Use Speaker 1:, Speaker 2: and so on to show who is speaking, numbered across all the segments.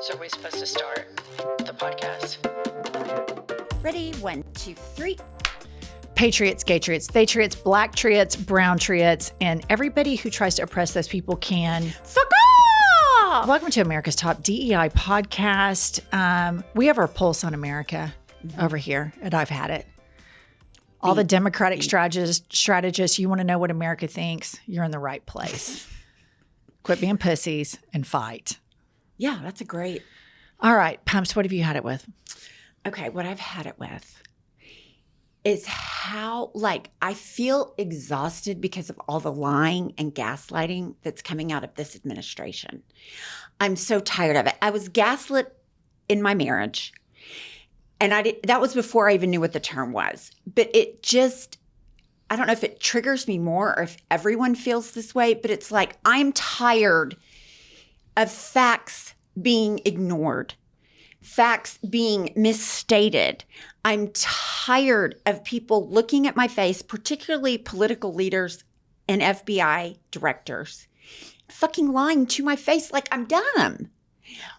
Speaker 1: So are we supposed to start the podcast?
Speaker 2: Ready? 1, 2, 3.
Speaker 1: Patriots, gay-triots, they-triots, black-triots, brown-triots, and everybody who tries to oppress those people can
Speaker 2: Fuck off!
Speaker 1: Welcome to America's Top DEI podcast. We have our pulse on America over here at I've Had It. All the Democratic strategists, you want to know what America thinks, you're in the right place. Quit being pussies and fight.
Speaker 2: Yeah, that's a great.
Speaker 1: All right, Pumps, what have you had it with?
Speaker 2: Okay, what I've had it with is how, I feel exhausted because of all the lying and gaslighting that's coming out of this administration. I'm so tired of it. I was gaslit in my marriage, and that was before I even knew what the term was. But it just, I don't know if it triggers me more or if everyone feels this way, but it's like I'm tired of facts being ignored, facts being misstated. I'm tired of people looking at my face, particularly political leaders and FBI directors, fucking lying to my face like I'm dumb.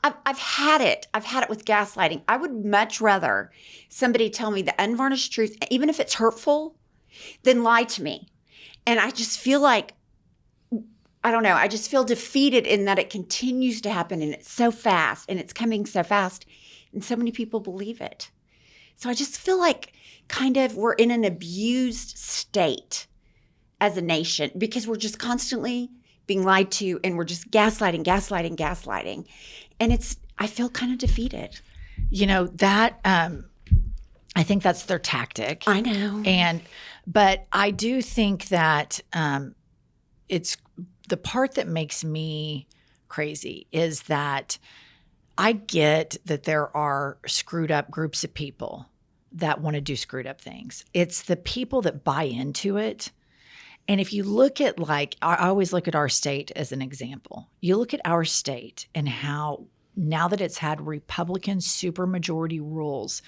Speaker 2: I've had it. I've had it with gaslighting. I would much rather somebody tell me the unvarnished truth, even if it's hurtful, than lie to me. And I just feel like, I don't know, I just feel defeated in that it continues to happen and it's so fast and it's coming so fast and so many people believe it. So I just feel like kind of we're in an abused state as a nation because we're just constantly being lied to and we're just gaslighting. And I feel kind of defeated.
Speaker 1: You know, that, I think that's their tactic.
Speaker 2: I know.
Speaker 1: But I do think that it's the part that makes me crazy is that I get that there are screwed up groups of people that want to do screwed up things. It's the people that buy into it. And if you look at I always look at our state as an example. You look at our state and how now that it's had Republican supermajority rules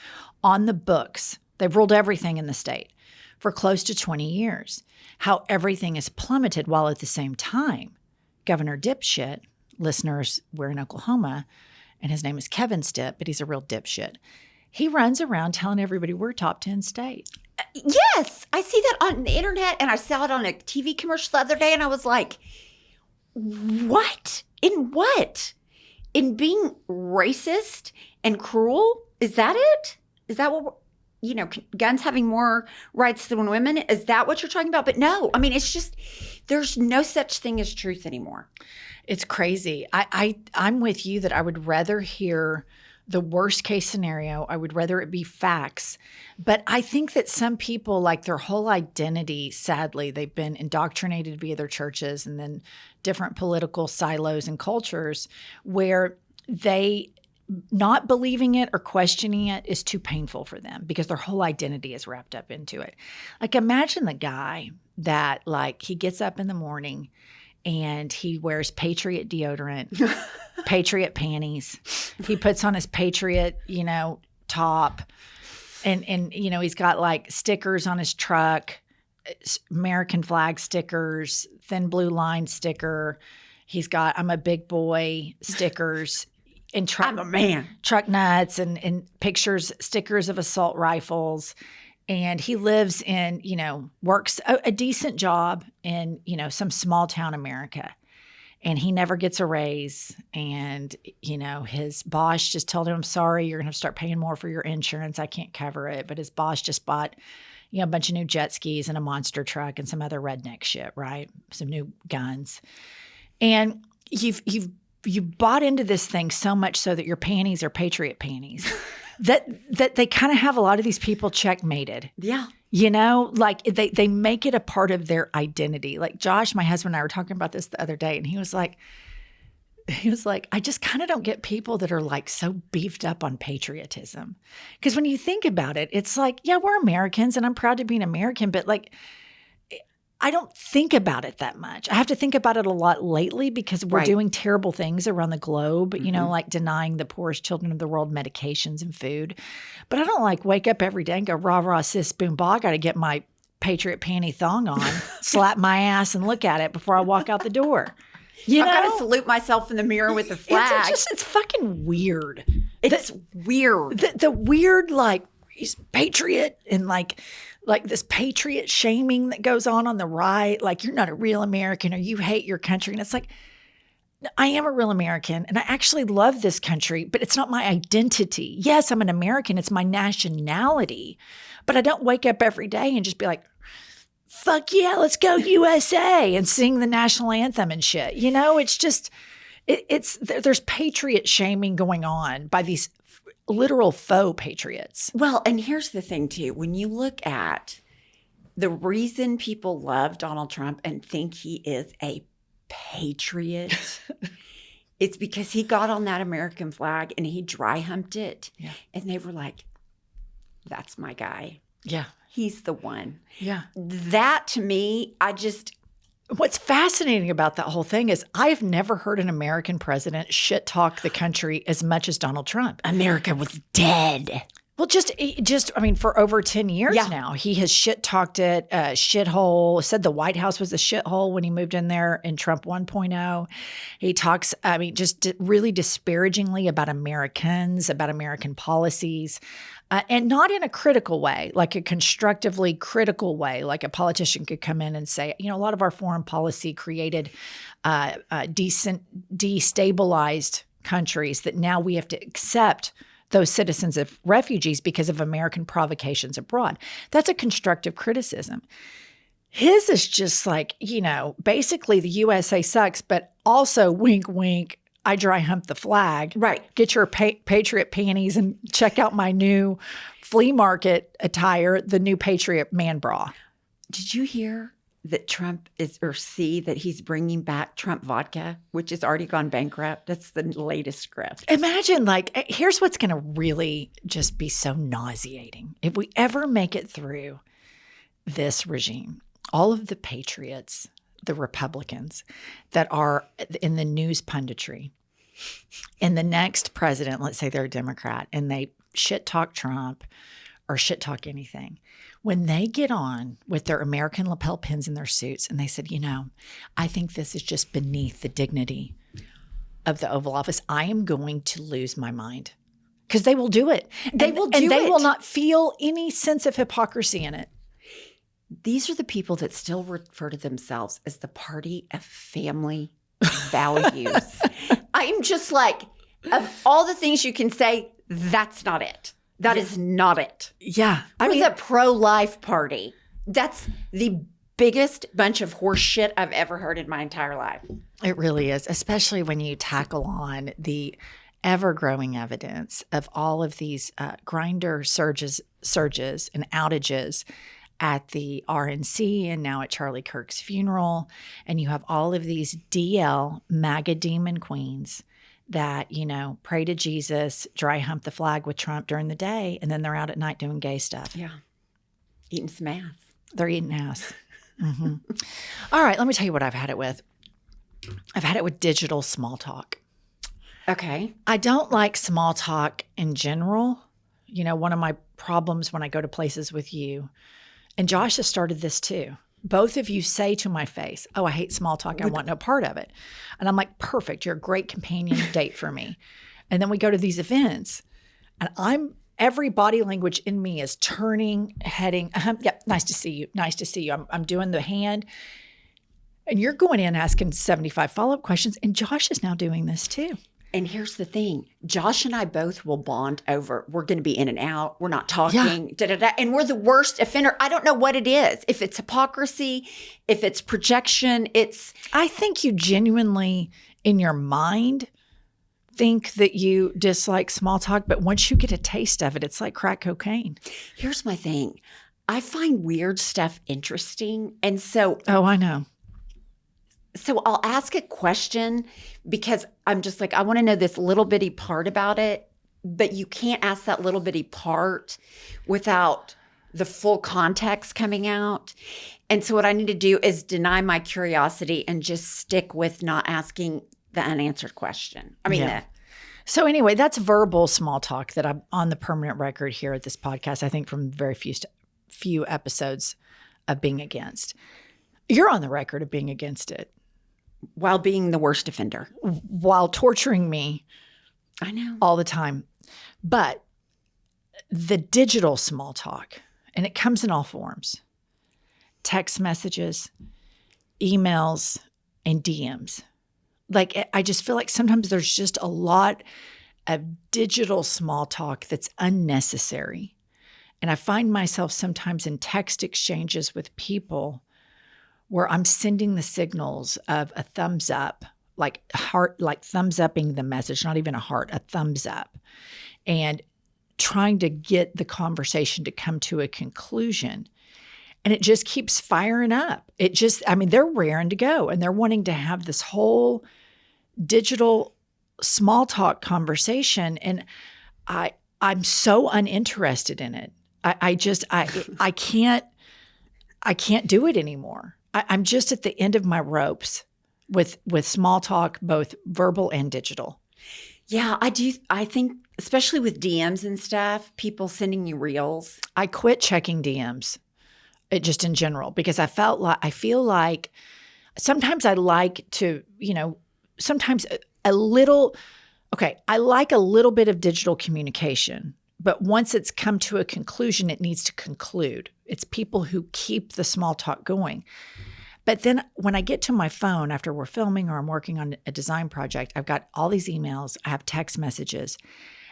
Speaker 1: on the books, they've ruled everything in the state for close to 20 years, how everything is plummeted while at the same time, Governor Dipshit, listeners, we're in Oklahoma, and his name is Kevin Stipp, but he's a real dipshit. He runs around telling everybody we're top 10 state.
Speaker 2: Yes, I see that on the internet, and I saw it on a TV commercial the other day, and I was like, what? In what? In being racist and cruel? Is that it? Is that what guns having more rights than women? Is that what you're talking about? But no, I mean, it's just, there's no such thing as truth anymore.
Speaker 1: It's crazy. I'm with you that I would rather hear the worst case scenario. I would rather it be facts. But I think that some people, their whole identity, sadly, they've been indoctrinated via their churches and then different political silos and cultures where they not believing it or questioning it is too painful for them because their whole identity is wrapped up into it. Imagine the guy that he gets up in the morning and he wears Patriot deodorant, Patriot panties. He puts on his Patriot, top and he's got stickers on his truck, American flag stickers, thin blue line sticker. He's got I'm a big boy stickers. And
Speaker 2: I'm a man.
Speaker 1: Truck nuts and pictures, stickers of assault rifles. And he lives in, works a decent job in, some small town America. And he never gets a raise. And, his boss just told him, I'm sorry, you're going to have to start paying more for your insurance. I can't cover it. But his boss just bought, a bunch of new jet skis and a monster truck and some other redneck shit, right? Some new guns. And you bought into this thing so much so that your panties are Patriot panties that they kind of have a lot of these people checkmated.
Speaker 2: Yeah.
Speaker 1: They make it a part of their identity. Josh, my husband and I were talking about this the other day, and he was like, I just kind of don't get people that are so beefed up on patriotism. Because when you think about it, it's yeah, we're Americans and I'm proud to be an American, but I don't think about it that much. I have to think about it a lot lately because we're doing terrible things around the globe, denying the poorest children of the world medications and food. But I don't wake up every day and go, rah, rah, sis, boom, bah, I got to get my Patriot panty thong on, slap my ass and look at it before I walk out the door. You
Speaker 2: I've got
Speaker 1: know?
Speaker 2: to salute myself in the mirror with the flag.
Speaker 1: It's fucking weird.
Speaker 2: It's weird.
Speaker 1: The weird, like, he's patriot and like this patriot shaming that goes on the right. Like, you're not a real American or you hate your country. And it's like, I am a real American and I actually love this country, but it's not my identity. Yes, I'm an American. It's my nationality. But I don't wake up every day and just be like, fuck yeah, let's go USA and sing the national anthem and shit. You know, it's just, there's patriot shaming going on by these literal faux patriots.
Speaker 2: Well, and here's the thing too. When you look at the reason people love Donald Trump and think he is a patriot, it's because he got on that American flag and he dry humped it.
Speaker 1: Yeah.
Speaker 2: And they were like, that's my guy.
Speaker 1: Yeah.
Speaker 2: He's the one.
Speaker 1: Yeah.
Speaker 2: That to me,
Speaker 1: What's fascinating about that whole thing is I've never heard an American president shit talk the country as much as Donald Trump.
Speaker 2: America was dead.
Speaker 1: Well, I mean, for over 10 years
Speaker 2: Yeah.
Speaker 1: now, he has shit talked it, shithole, said the White House was a shithole when he moved in there in Trump 1.0. He talks, I mean, just really disparagingly about Americans, about American policies, and not in a critical way, like a constructively critical way, like a politician could come in and say, you know, a lot of our foreign policy created destabilized countries that now we have to accept those citizens of refugees because of American provocations abroad. That's a constructive criticism. His is just like, you know, basically the USA sucks, but also wink, wink, I dry hump the flag.
Speaker 2: Right.
Speaker 1: Get your Patriot panties and check out my new flea market attire, the new Patriot man bra.
Speaker 2: Did you hear that Trump see that he's bringing back Trump vodka, which has already gone bankrupt? That's the latest script.
Speaker 1: Imagine, like, here's what's going to really just be so nauseating. If we ever make it through this regime, all of the patriots, the Republicans that are in the news punditry, and the next president, let's say they're a Democrat, and they shit talk Trump or shit talk anything, when they get on with their American lapel pins in their suits and they said, you know, I think this is just beneath the dignity of the Oval Office, I am going to lose my mind. Because they will do it. They will not feel any sense of hypocrisy in it.
Speaker 2: These are the people that still refer to themselves as the party of family values. I'm just like, of all the things you can say, that's not it. That is not it.
Speaker 1: Yeah.
Speaker 2: I mean, the pro-life party. That's the biggest bunch of horse shit I've ever heard in my entire life.
Speaker 1: It really is, especially when you tackle on the ever-growing evidence of all of these grinder surges and outages at the RNC and now at Charlie Kirk's funeral. And you have all of these DL MAGA demon queens that, you know, pray to Jesus, dry hump the flag with Trump during the day, and then they're out at night doing gay stuff.
Speaker 2: Yeah. Eating some ass.
Speaker 1: They're eating ass. Mm-hmm. All right, let me tell you what I've had it with. I've had it with digital small talk.
Speaker 2: Okay.
Speaker 1: I don't like small talk in general. You know, one of my problems when I go to places with you, and Josh has started this too. Both of you say to my face, oh, I hate small talk. I want no part of it. And I'm like, perfect. You're a great companion date for me. And then we go to these events and every body language in me is turning, heading, yep, nice to see you. Nice to see you. I'm doing the hand. And you're going in asking 75 follow-up questions. And Josh is now doing this too.
Speaker 2: And here's the thing. Josh and I both will bond over, we're going to be in and out. We're not talking, and we're the worst offender. I don't know what it is. If it's hypocrisy, if it's projection,
Speaker 1: I think you genuinely, in your mind, think that you dislike small talk. But once you get a taste of it, it's like crack cocaine.
Speaker 2: Here's my thing. I find weird stuff interesting. And so.
Speaker 1: Oh, I know.
Speaker 2: So I'll ask a question because I'm just like, I want to know this little bitty part about it, but you can't ask that little bitty part without the full context coming out. And so what I need to do is deny my curiosity and just stick with not asking the unanswered question.
Speaker 1: So anyway, that's verbal small talk that I'm on the permanent record here at this podcast, I think from very few episodes of being against. You're on the record of being against it.
Speaker 2: while being the worst offender.
Speaker 1: while torturing me
Speaker 2: I know.
Speaker 1: all the time. But the digital small talk, and it comes in all forms, text messages, emails, and DMs. Like, I just feel like sometimes there's just a lot of digital small talk that's unnecessary. And I find myself sometimes in text exchanges with people where I'm sending the signals of a thumbs up, like heart, like thumbs upping the message, not even a heart, a thumbs up, and trying to get the conversation to come to a conclusion. And it just keeps firing up. It just, I mean, they're raring to go and they're wanting to have this whole digital small talk conversation. And I'm so uninterested in it. I can't do it anymore. I'm just at the end of my ropes with small talk, both verbal and digital.
Speaker 2: Yeah, I do. I think, especially with DMs and stuff, people sending you reels.
Speaker 1: I quit checking DMs, just in general, because I feel like sometimes I like to, sometimes a little. Okay, I like a little bit of digital communication, but once it's come to a conclusion, it needs to conclude. It's people who keep the small talk going. But then when I get to my phone after we're filming or I'm working on a design project, I've got all these emails, I have text messages,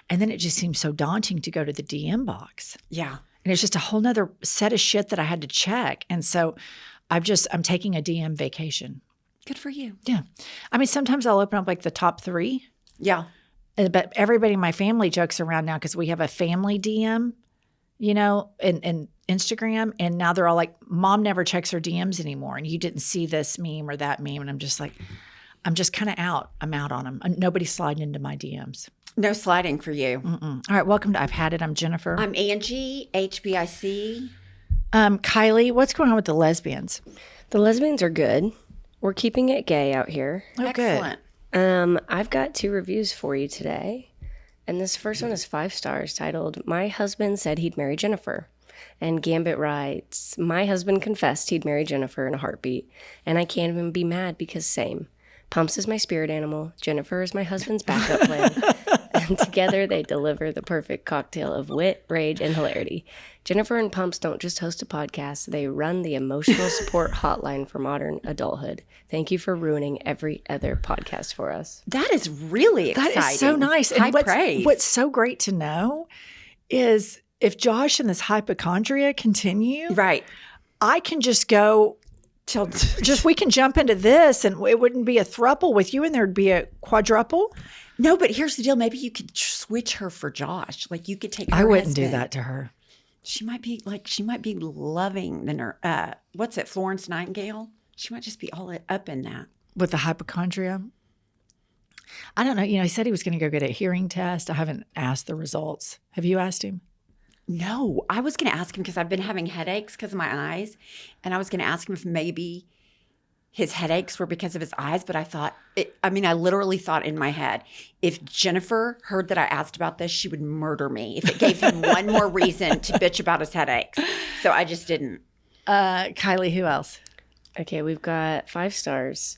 Speaker 1: and then it just seems so daunting to go to the DM box.
Speaker 2: Yeah.
Speaker 1: And it's just a whole nother set of shit that I had to check. And so I'm taking a DM vacation.
Speaker 2: Good for you.
Speaker 1: Yeah. I mean, sometimes I'll open up like the top 3.
Speaker 2: Yeah.
Speaker 1: But everybody in my family jokes around now because we have a family DM, and Instagram. And now they're all like, Mom never checks her DMs anymore. And you didn't see this meme or that meme. And I'm just like, I'm just kind of out. I'm out on them. Nobody's sliding into my DMs.
Speaker 2: No sliding for you.
Speaker 1: Mm-mm. All right. Welcome to I've Had It. I'm Jennifer.
Speaker 2: I'm Angie, HBIC.
Speaker 1: Kylie, what's going on with the lesbians?
Speaker 3: The lesbians are good. We're keeping it gay out here.
Speaker 1: Oh,
Speaker 2: Excellent.
Speaker 3: I've got 2 reviews for you today. And this first one is 5 stars, titled, My Husband Said He'd Marry Jennifer. And Gambit writes, My husband confessed he'd marry Jennifer in a heartbeat. And I can't even be mad because same. Pumps is my spirit animal. Jennifer is my husband's backup plan. And together they deliver the perfect cocktail of wit, rage, and hilarity. Jennifer and Pumps don't just host a podcast. They run the emotional support hotline for modern adulthood. Thank you for ruining every other podcast for us.
Speaker 2: That is really exciting.
Speaker 1: That is so nice.
Speaker 2: High
Speaker 1: And
Speaker 2: praise.
Speaker 1: what's so great to know is if Josh and this hypochondria continue,
Speaker 2: Right.
Speaker 1: I can just go we can jump into this and it wouldn't be a throuple with you and there'd be a quadruple.
Speaker 2: No, but here's the deal. Maybe you could switch her for Josh. Like you could take her
Speaker 1: I wouldn't do
Speaker 2: husband.
Speaker 1: that to her.
Speaker 2: She might be loving the what's it, Florence Nightingale? She might just be all up in that.
Speaker 1: With the hypochondria. I don't know. He said he was going to go get a hearing test. I haven't asked the results. Have you asked him?
Speaker 2: No, I was going to ask him because I've been having headaches because of my eyes. And I was going to ask him if maybe his headaches were because of his eyes. But I literally thought in my head, if Jennifer heard that I asked about this, she would murder me if it gave him one more reason to bitch about his headaches. So I just didn't.
Speaker 1: Kylie, who else?
Speaker 3: Okay, we've got 5 stars,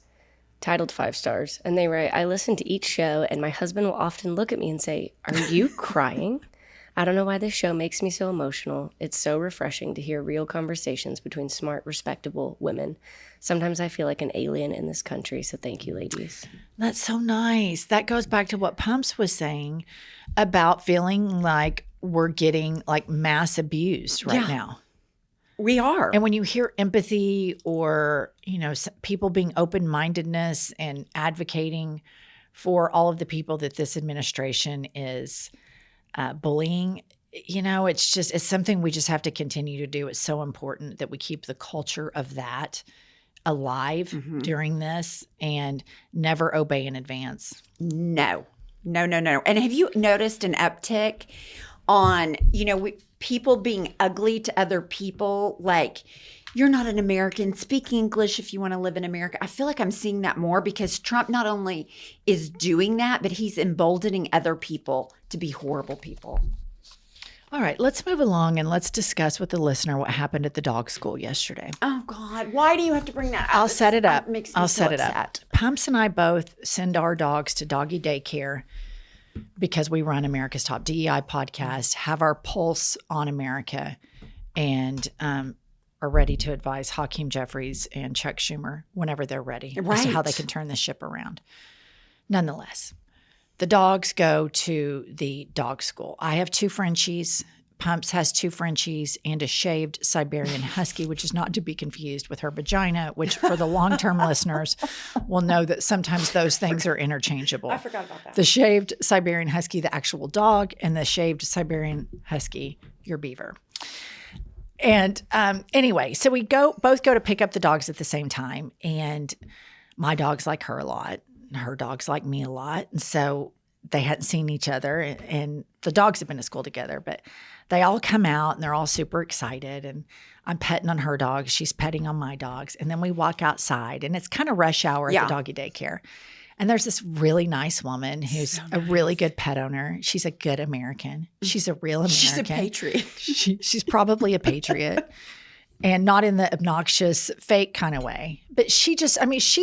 Speaker 3: titled 5 stars. And they write, I listen to each show and my husband will often look at me and say, Are you crying? I don't know why this show makes me so emotional. It's so refreshing to hear real conversations between smart, respectable women. Sometimes I feel like an alien in this country, so thank you, ladies.
Speaker 1: That's so nice. That goes back to what Pumps was saying about feeling like we're getting like mass abused right now.
Speaker 2: We are.
Speaker 1: And when you hear empathy or, people being open-mindedness and advocating for all of the people that this administration is bullying, it's something we just have to continue to do. It's so important that we keep the culture of that alive during this and never obey in advance.
Speaker 2: No. And have you noticed an uptick on, people being ugly to other people? Like, you're not an American. Speak English if you want to live in America. I feel like I'm seeing that more because Trump not only is doing that, but he's emboldening other people to be horrible people.
Speaker 1: All right, let's move along and let's discuss with the listener what happened at the dog school yesterday.
Speaker 2: Oh, God. Why do you have to bring that up?
Speaker 1: I'll set it up.
Speaker 2: It makes me
Speaker 1: I'll
Speaker 2: so
Speaker 1: set it
Speaker 2: upset.
Speaker 1: up. Pumps and I both send our dogs to doggy daycare because we run America's Top DEI podcast, have our pulse on America, and are ready to advise Hakeem Jeffries and Chuck Schumer whenever they're ready as to how they can turn this ship around. Nonetheless, the dogs go to the dog school. I have 2 Frenchies. Pumps has 2 Frenchies and a shaved Siberian Husky, which is not to be confused with her vagina, which for the long-term listeners will know that sometimes those things are interchangeable.
Speaker 2: I forgot about that.
Speaker 1: The shaved Siberian Husky, the actual dog, and the shaved Siberian Husky, your beaver. And anyway, so we both go to pick up the dogs at the same time. And my dogs like her a lot. Her dogs like me a lot. And so they hadn't seen each other. And the dogs have been to school together. But they all come out and they're all super excited. And I'm petting on her dogs. She's petting on my dogs. And then we walk outside. And it's kind of rush hour at the doggy daycare. And there's this really nice woman who's a really good pet owner. She's a good American. She's a real American.
Speaker 2: She's a patriot.
Speaker 1: She's probably a patriot. And not in the obnoxious, fake kind of way. But she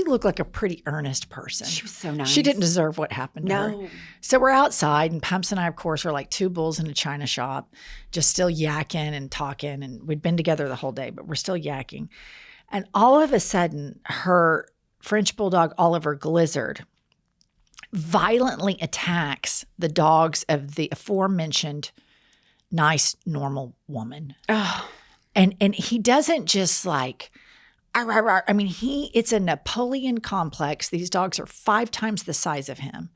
Speaker 1: looked like a pretty earnest person.
Speaker 2: She was so nice.
Speaker 1: She didn't deserve what happened to her. So we're outside, and Pumps and I, of course, are like 2 bulls in a china shop, just still yakking and talking. And we'd been together the whole day, but we're still yakking. And all of a sudden, her French Bulldog, Oliver Glizzard, violently attacks the dogs of the aforementioned nice, normal woman.
Speaker 2: Oh.
Speaker 1: And he doesn't just like, I mean, it's a Napoleon complex. These dogs are 5 times the size of him.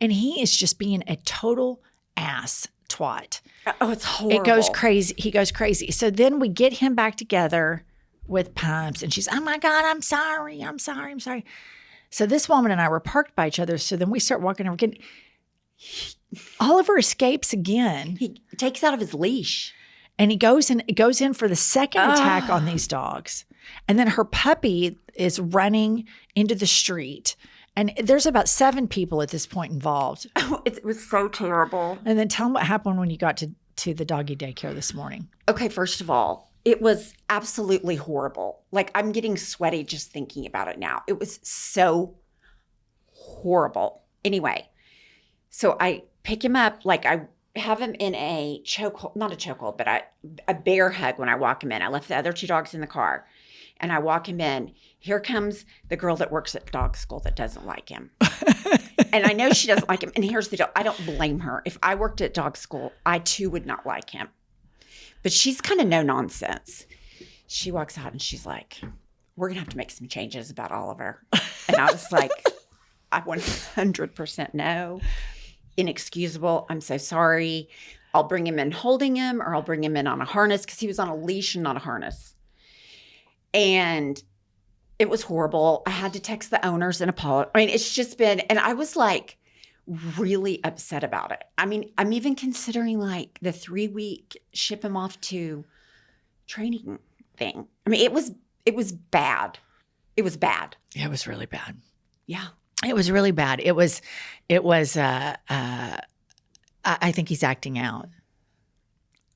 Speaker 1: And he is just being a total ass twat.
Speaker 2: Oh, it's horrible.
Speaker 1: It goes crazy. He goes crazy. So then we get him back together with Pumps, and she's, oh my God, I'm sorry. So this woman and I were parked by each other. So then we start walking over again. Oliver escapes again.
Speaker 2: He takes out of his leash.
Speaker 1: And he goes in for the second attack on these dogs. And then her puppy is running into the street. And there's about 7 people at this point involved.
Speaker 2: Oh, it was so terrible.
Speaker 1: And then tell them what happened when you got to the doggy daycare this morning.
Speaker 2: Okay, first of all, it was absolutely horrible. Like, I'm getting sweaty just thinking about it now. It was so horrible. Anyway, so I pick him up, like I have him in a chokehold, not a chokehold, but a bear hug when I walk him in. I left the other 2 dogs in the car and I walk him in. Here comes the girl that works at dog school that doesn't like him. And I know she doesn't like him. And here's the deal. I don't blame her. If I worked at dog school, I too would not like him. But she's kind of no nonsense. She walks out and she's like, we're going to have to make some changes about Oliver. And I was like, I 100% no. Inexcusable. I'm so sorry. I'll bring him in holding him, or I'll bring him in on a harness, because he was on a leash and not a harness. And it was horrible. I had to text the owners and apologize. I mean, it's just been, and I was like really upset about it. I mean, I'm even considering like the 3-week ship him off to training thing. I mean, it was bad. It was bad.
Speaker 1: Yeah, it was really bad.
Speaker 2: Yeah.
Speaker 1: It was really bad. I think he's acting out.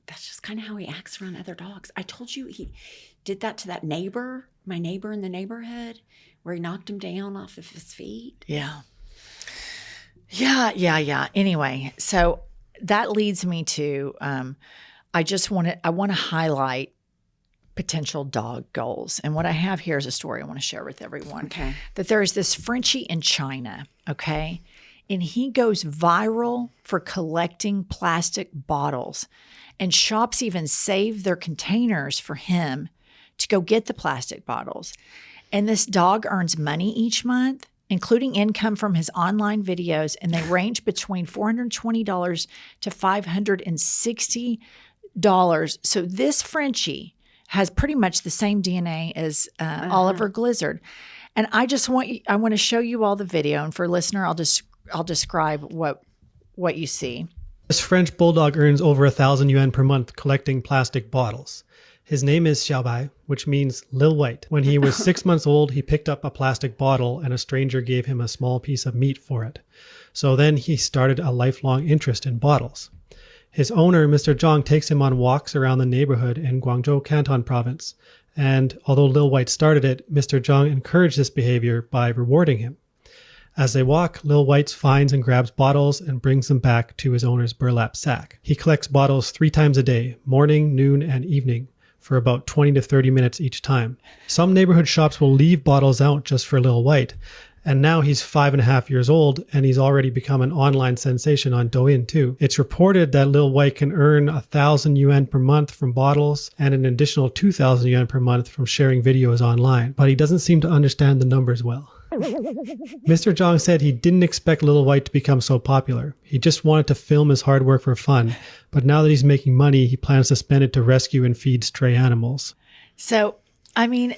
Speaker 2: That's just kind of how he acts around other dogs. I told you he did that to that neighbor, my neighbor in the neighborhood, where he knocked him down off of his feet.
Speaker 1: Yeah. Anyway, so that leads me to, I want to highlight potential dog goals. And what I have here is a story I want to share with everyone.
Speaker 2: Okay.
Speaker 1: That there is this Frenchie in China, okay? And he goes viral for collecting plastic bottles. And shops even save their containers for him to go get the plastic bottles. And this dog earns money each month, including income from his online videos, and they range between $420 to $560. So this Frenchie has pretty much the same DNA as Oliver Glizzard. And I want to show you all the video. And for listener, I'll describe what you see.
Speaker 4: This French bulldog earns over 1,000 yuan per month collecting plastic bottles. His name is Xiaobai, which means Lil White. When he was 6 months old, he picked up a plastic bottle and a stranger gave him a small piece of meat for it. So then he started a lifelong interest in bottles. His owner, Mr. Zhang, takes him on walks around the neighborhood in Guangzhou Canton province. And although Lil White started it, Mr. Zhang encouraged this behavior by rewarding him. As they walk, Lil White finds and grabs bottles and brings them back to his owner's burlap sack. He collects bottles 3 times a day, morning, noon, and evening, for about 20 to 30 minutes each time. Some neighborhood shops will leave bottles out just for Lil White, and now he's 5.5 years old, and he's already become an online sensation on Douyin too. It's reported that Lil White can earn 1,000 yuan per month from bottles and an additional 2,000 yuan per month from sharing videos online, but he doesn't seem to understand the numbers well. Mr. Zhang said he didn't expect Lil White to become so popular. He just wanted to film his hard work for fun, but now that he's making money, he plans to spend it to rescue and feed stray animals.
Speaker 1: So, I mean,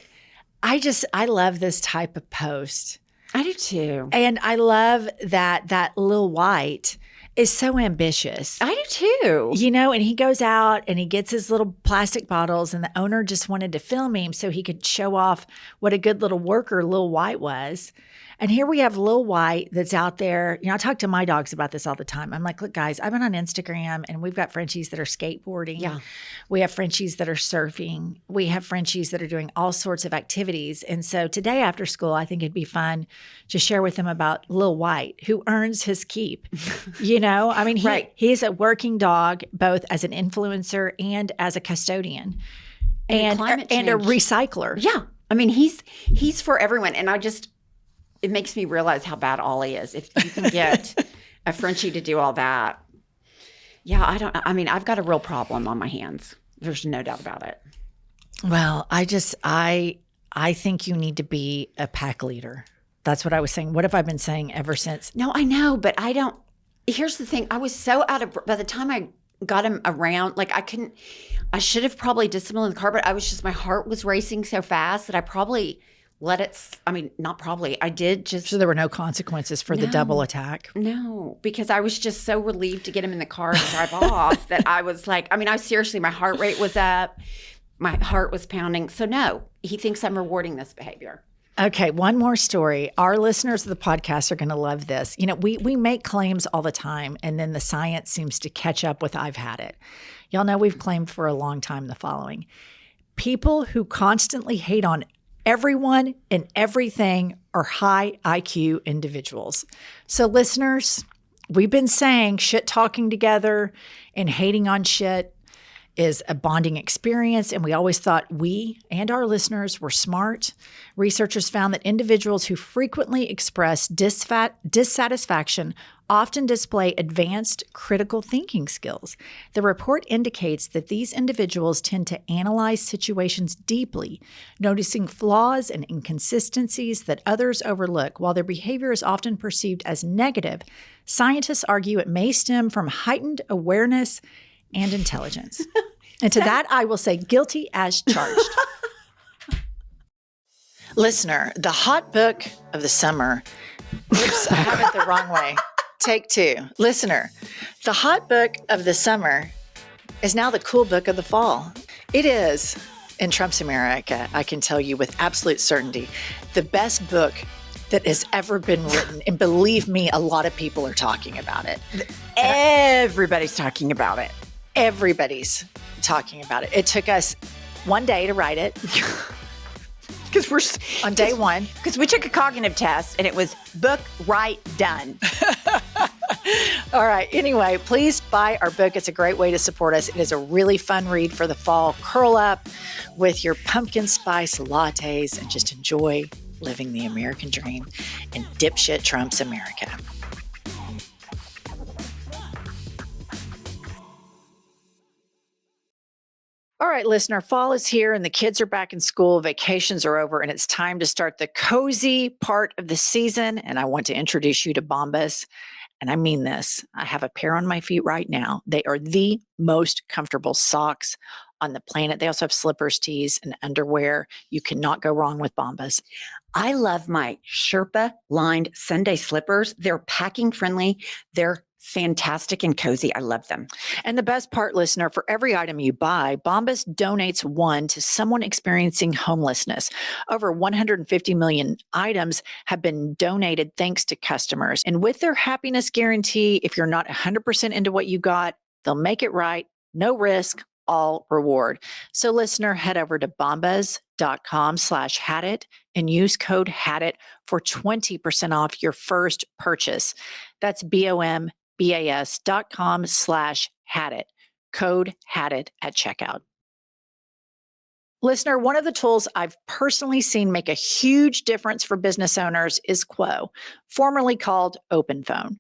Speaker 1: I love this type of post.
Speaker 2: I do too.
Speaker 1: And I love that Lil White is so ambitious.
Speaker 2: I do too.
Speaker 1: You know, and he goes out and he gets his little plastic bottles, and the owner just wanted to film him so he could show off what a good little worker Lil White was. And here we have Lil White that's out there. You know, I talk to my dogs about this all the time. I'm like, look, guys, I've been on Instagram and we've got Frenchies that are skateboarding.
Speaker 2: Yeah.
Speaker 1: We have Frenchies that are surfing. We have Frenchies that are doing all sorts of activities. And so today after school, I think it'd be fun to share with them about Lil White, who earns his keep. You know, I mean, he's a working dog, both as an influencer and as a custodian and a recycler.
Speaker 2: Yeah. I mean, he's for everyone. And it makes me realize how bad Ollie is. If you can get a Frenchie to do all that. Yeah, I've got a real problem on my hands. There's no doubt about it.
Speaker 1: Well, I think you need to be a pack leader. That's what I was saying. What have I been saying ever since?
Speaker 2: No, I know, but I don't. Here's the thing. I was so by the time I got him around, like I should have probably disciplined the car, but my heart was racing so fast that I probably let it, not probably. I did just.
Speaker 1: So there were no consequences for the double attack?
Speaker 2: No, because I was just so relieved to get him in the car and drive off that I was like, seriously, my heart rate was up. My heart was pounding. So no, he thinks I'm rewarding this behavior.
Speaker 1: Okay, one more story. Our listeners of the podcast are going to love this. You know, we make claims all the time, and then the science seems to catch up with I've had it. Y'all know we've claimed for a long time the following. People who constantly hate on everyone and everything are high IQ individuals. So listeners, we've been saying shit talking together and hating on shit is a bonding experience, and we always thought we and our listeners were smart. Researchers found that individuals who frequently express dissatisfaction often display advanced critical thinking skills. The report indicates that these individuals tend to analyze situations deeply, noticing flaws and inconsistencies that others overlook. While their behavior is often perceived as negative, scientists argue it may stem from heightened awareness and intelligence. And to that, I will say guilty as charged. Listener, the hot book of the summer. Oops, I have it the wrong way. Take 2. Listener, the hot book of the summer is now the cool book of the fall. It is, in Trump's America, I can tell you with absolute certainty, the best book that has ever been written. And believe me, a lot of people are talking about it.
Speaker 2: Everybody's talking about it.
Speaker 1: Everybody's talking about it. It took us 1 day to write it.
Speaker 2: Because we're
Speaker 1: on day 1.
Speaker 2: Because we took a cognitive test and it was book, write, done.
Speaker 1: All right. Anyway, please buy our book. It's a great way to support us. It is a really fun read for the fall. Curl up with your pumpkin spice lattes and just enjoy living the American dream in dipshit Trump's America. All right, listener, fall is here and the kids are back in school, vacations are over, and it's time to start the cozy part of the season. And I want to introduce you to Bombas. And I mean this. I have a pair on my feet right now. They are the most comfortable socks on the planet. They also have slippers, tees, and underwear. You cannot go wrong with Bombas.
Speaker 2: I love my Sherpa lined Sunday slippers. They're packing friendly. They're fantastic and cozy. I love them.
Speaker 1: And the best part, listener, for every item you buy, Bombas donates one to someone experiencing homelessness. Over 150 million items have been donated thanks to customers. And with their happiness guarantee, if you're not 100% into what you got, They'll make it right, no risk, all reward. So listener, head over to bombas.com/hadit and use code HADIT for 20% off your first purchase. That's bombas.com/hadit. Code HADIT at checkout. Listener, one of the tools I've personally seen make a huge difference for business owners is Quo, formerly called OpenPhone.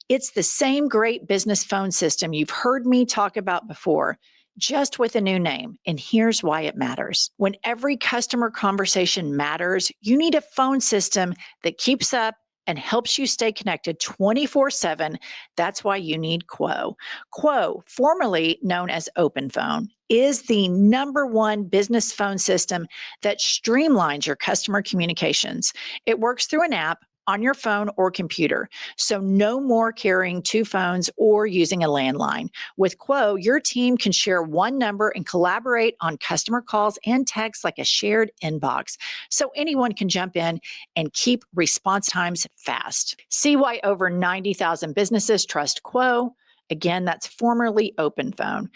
Speaker 1: It's the same great business phone system you've heard me talk about before, just with a new name. And here's why it matters. When every customer conversation matters, you need a phone system that keeps up and helps you stay connected 24/7. That's why you need Quo. Quo, formerly known as OpenPhone, is the #1 business phone system that streamlines your customer communications. It works through an app on your phone or computer, so no more carrying two phones or using a landline. With Quo, your team can share one number and collaborate on customer calls and texts like a shared inbox, so anyone can jump in and keep response times fast. See why over 90,000 businesses trust Quo. Again, that's formerly OpenPhone.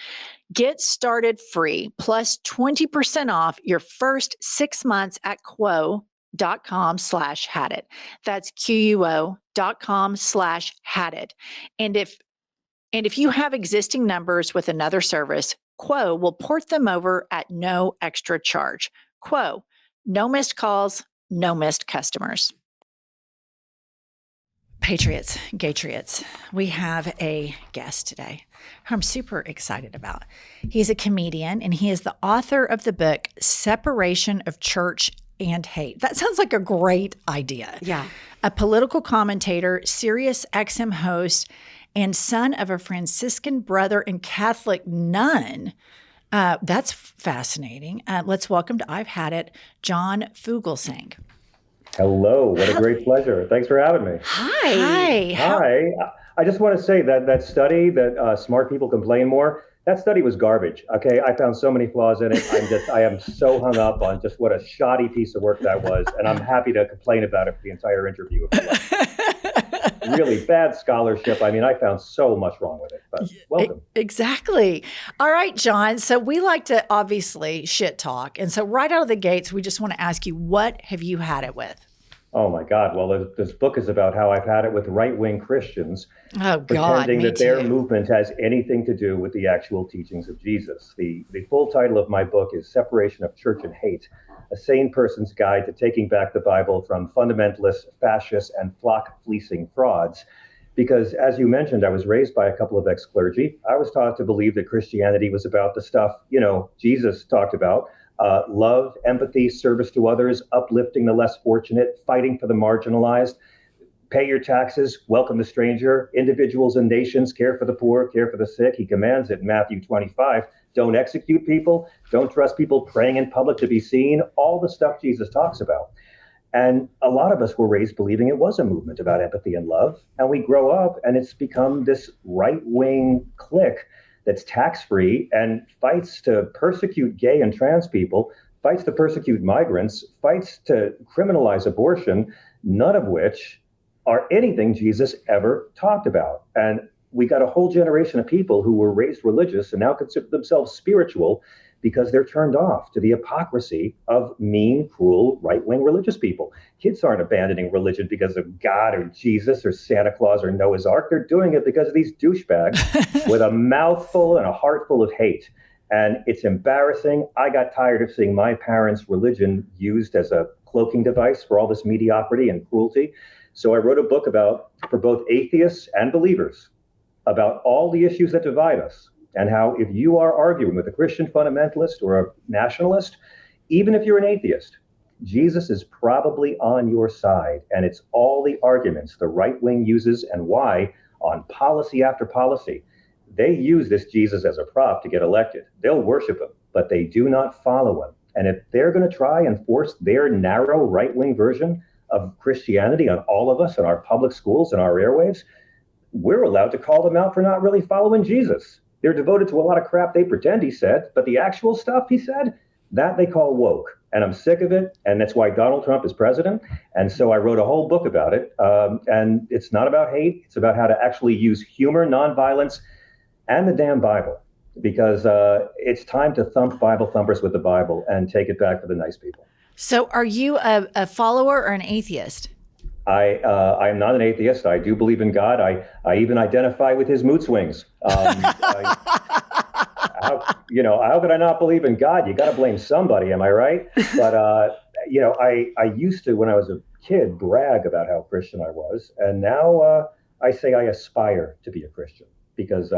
Speaker 1: Get started free, plus 20% off your first 6 months at quo.com/hadit. That's quo.com/hadit. And if you have existing numbers with another service, Quo will port them over at no extra charge. Quo, no missed calls, no missed customers. Patriots, Gatriots, we have a guest today who I'm super excited about. He's a comedian and he is the author of the book, Separation of Church and Hate. That sounds like a great idea.
Speaker 2: Yeah.
Speaker 1: A political commentator, Sirius XM host, and son of a Franciscan brother and Catholic nun. That's fascinating. Let's welcome to I've Had It, John Fugelsang.
Speaker 5: Hello, what a great pleasure. Thanks for having me.
Speaker 1: Hi.
Speaker 5: Hi. I just want to say that study that smart people complain more, that study was garbage. Okay, I found so many flaws in it. I am so hung up on just what a shoddy piece of work that was, and I'm happy to complain about it for the entire interview. Really bad scholarship. I mean, I found so much wrong with it, but welcome.
Speaker 1: Exactly. All right, John. So we like to obviously shit talk. And so right out of the gates, we just want to ask you, what have you had it with?
Speaker 5: Oh my God. Well, this book is about how I've had it with right-wing Christians
Speaker 1: me
Speaker 5: pretending that their
Speaker 1: too.
Speaker 5: movement has anything to do with the actual teachings of Jesus. The full title of my book is Separation of Church and Hate, a sane person's guide to taking back the Bible from fundamentalists, fascists, and flock-fleecing frauds. Because as you mentioned, I was raised by a couple of ex-clergy. I was taught to believe that Christianity was about the stuff, Jesus talked about. Love, empathy, service to others, uplifting the less fortunate, fighting for the marginalized, pay your taxes, welcome the stranger, individuals and nations, care for the poor, care for the sick. He commands it in Matthew 25. Don't execute people. Don't trust people praying in public to be seen. All the stuff Jesus talks about. And a lot of us were raised believing it was a movement about empathy and love. And we grow up and it's become this right-wing clique that's tax-free and fights to persecute gay and trans people, fights to persecute migrants, fights to criminalize abortion, none of which are anything Jesus ever talked about. And we got a whole generation of people who were raised religious and now consider themselves spiritual because they're turned off to the hypocrisy of mean, cruel, right-wing religious people. Kids aren't abandoning religion because of God or Jesus or Santa Claus or Noah's Ark. They're doing it because of these douchebags with a mouthful and a heart full of hate. And it's embarrassing. I got tired of seeing my parents' religion used as a cloaking device for all this mediocrity and cruelty. So I wrote a book for both atheists and believers, about all the issues that divide us. And how if you are arguing with a Christian fundamentalist or a nationalist, even if you're an atheist, Jesus is probably on your side. And it's all the arguments the right wing uses and why on policy after policy. They use this Jesus as a prop to get elected. They'll worship him, but they do not follow him. And if they're going to try and force their narrow right-wing version of Christianity on all of us in our public schools and our airwaves, we're allowed to call them out for not really following Jesus. They're devoted to a lot of crap they pretend he said, but the actual stuff he said, that they call woke. And I'm sick of it. And that's why Donald Trump is president. And so I wrote a whole book about it. And it's not about hate. It's about how to actually use humor, nonviolence, and the damn Bible, because it's time to thump Bible thumpers with the Bible and take it back to the nice people.
Speaker 1: So are you a follower or an atheist?
Speaker 5: I am not an atheist. I do believe in God. I even identify with his mood swings. How could I not believe in God? You got to blame somebody, am I right? But I used to, when I was a kid, brag about how Christian I was, and now I say I aspire to be a Christian, because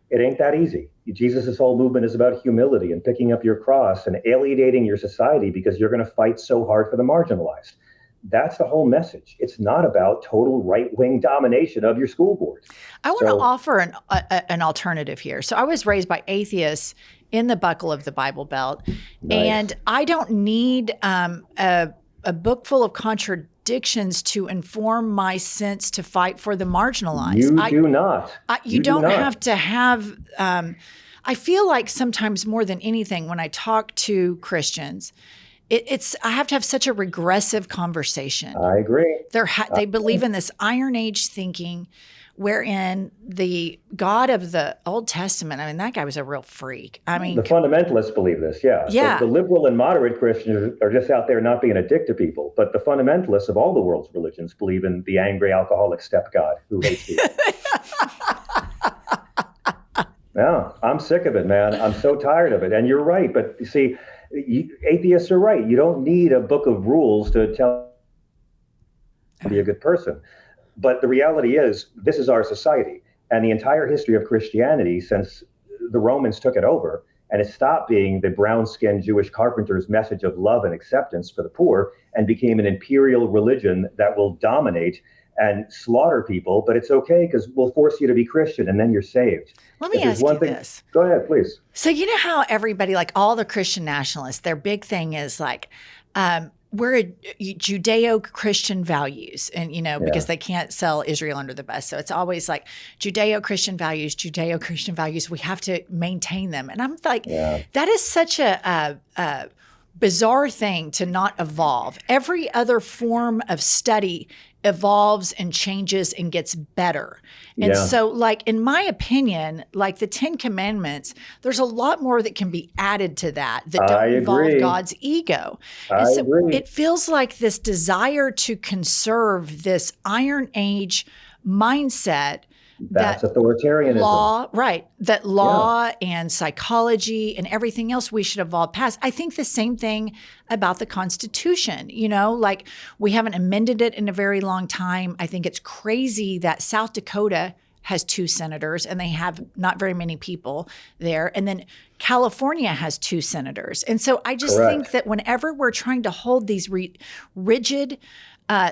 Speaker 5: it ain't that easy. Jesus' whole movement is about humility and picking up your cross and alienating your society because you're going to fight so hard for the marginalized. That's the whole message. It's not about total right-wing domination of your school board.
Speaker 1: I want to offer an alternative here. So I was raised by atheists in the buckle of the Bible Belt, and I don't need a book full of contradictions to inform my sense to fight for the marginalized.
Speaker 5: You do not.
Speaker 1: You don't have to have. I feel like sometimes more than anything, when I talk to Christians, I have to have such a regressive conversation.
Speaker 5: I agree.
Speaker 1: They believe in this Iron Age thinking, wherein the God of the Old Testament, I mean, that guy was a real freak. I mean,
Speaker 5: the fundamentalists believe this, yeah.
Speaker 1: Yeah.
Speaker 5: The liberal and moderate Christians are just out there not being a dick to people. But the fundamentalists of all the world's religions believe in the angry alcoholic step God who hates people. Yeah, I'm sick of it, man. I'm so tired of it. And you're right. But you see, atheists are right. You don't need a book of rules to tell you to be a good person. But the reality is, this is our society. And the entire history of Christianity since the Romans took it over, and it stopped being the brown-skinned Jewish carpenter's message of love and acceptance for the poor and became an imperial religion that will dominate and slaughter people. But it's okay because we'll force you to be Christian and then you're saved.
Speaker 1: Let me ask you this.
Speaker 5: Go ahead, please.
Speaker 1: So you know how everybody, like all the Christian nationalists, their big thing is like, we're a Judeo-Christian values, and because they can't sell Israel under the bus. So it's always like Judeo-Christian values. We have to maintain them. And I'm like, that is such a bizarre thing to not evolve. Every other form of study evolves and changes and gets better. And so, like, in my opinion, like the 10 Commandments, there's a lot more that can be added to that don't involve God's ego. And so it feels like this desire to conserve this Iron Age mindset.
Speaker 5: That's authoritarianism.
Speaker 1: Law and psychology and everything else we should evolve past. I think the same thing about the Constitution. Like we haven't amended it in a very long time. I think it's crazy that South Dakota has 2 senators and they have not very many people there. And then California has 2 senators. And so I just think that whenever we're trying to hold these rigid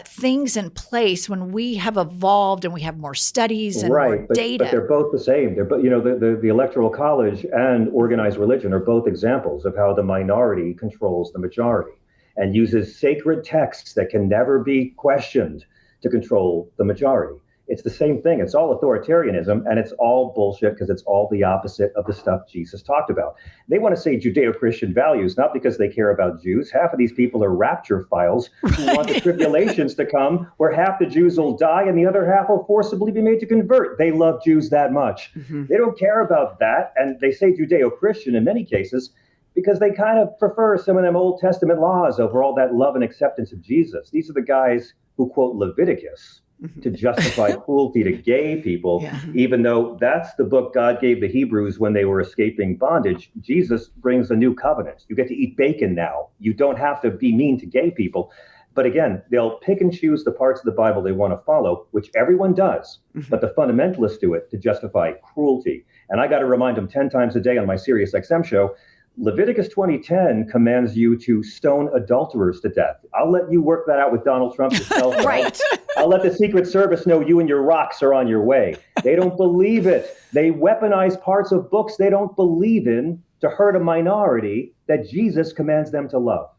Speaker 1: things in place, when we have evolved and we have more studies and more data.
Speaker 5: But they're both the same. They're the Electoral College and organized religion are both examples of how the minority controls the majority and uses sacred texts that can never be questioned to control the majority. It's the same thing. It's all authoritarianism, and it's all bullshit because it's all the opposite of the stuff Jesus talked about. They want to say Judeo-Christian values, not because they care about Jews. Half of these people are rapture files who want the tribulations to come, where half the Jews will die and the other half will forcibly be made to convert. They love Jews that much. Mm-hmm. They don't care about that, and they say Judeo-Christian in many cases because they kind of prefer some of them Old Testament laws over all that love and acceptance of Jesus. These are the guys who quote Leviticus to justify cruelty to gay people, even though that's the book God gave the Hebrews when they were escaping bondage. Jesus brings a new covenant. You get to eat bacon now. You don't have to be mean to gay people. But again, they'll pick and choose the parts of the Bible they want to follow, which everyone does. But the fundamentalists do it to justify cruelty. And I got to remind them 10 times a day on my Sirius XM show, Leviticus 20:10 commands you to stone adulterers to death. I'll let you work that out with Donald Trump yourself.
Speaker 1: Right.
Speaker 5: I'll let the Secret Service know you and your rocks are on your way. They don't believe it. They weaponize parts of books they don't believe in to hurt a minority that Jesus commands them to love.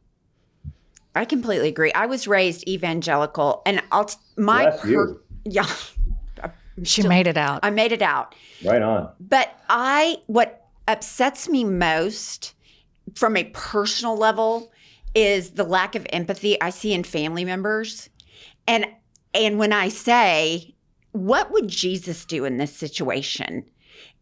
Speaker 2: I completely agree. I was raised evangelical, and
Speaker 1: She made it out.
Speaker 2: I made it out.
Speaker 5: Right on.
Speaker 2: But what upsets me most from a personal level is the lack of empathy I see in family members. And when I say, what would Jesus do in this situation?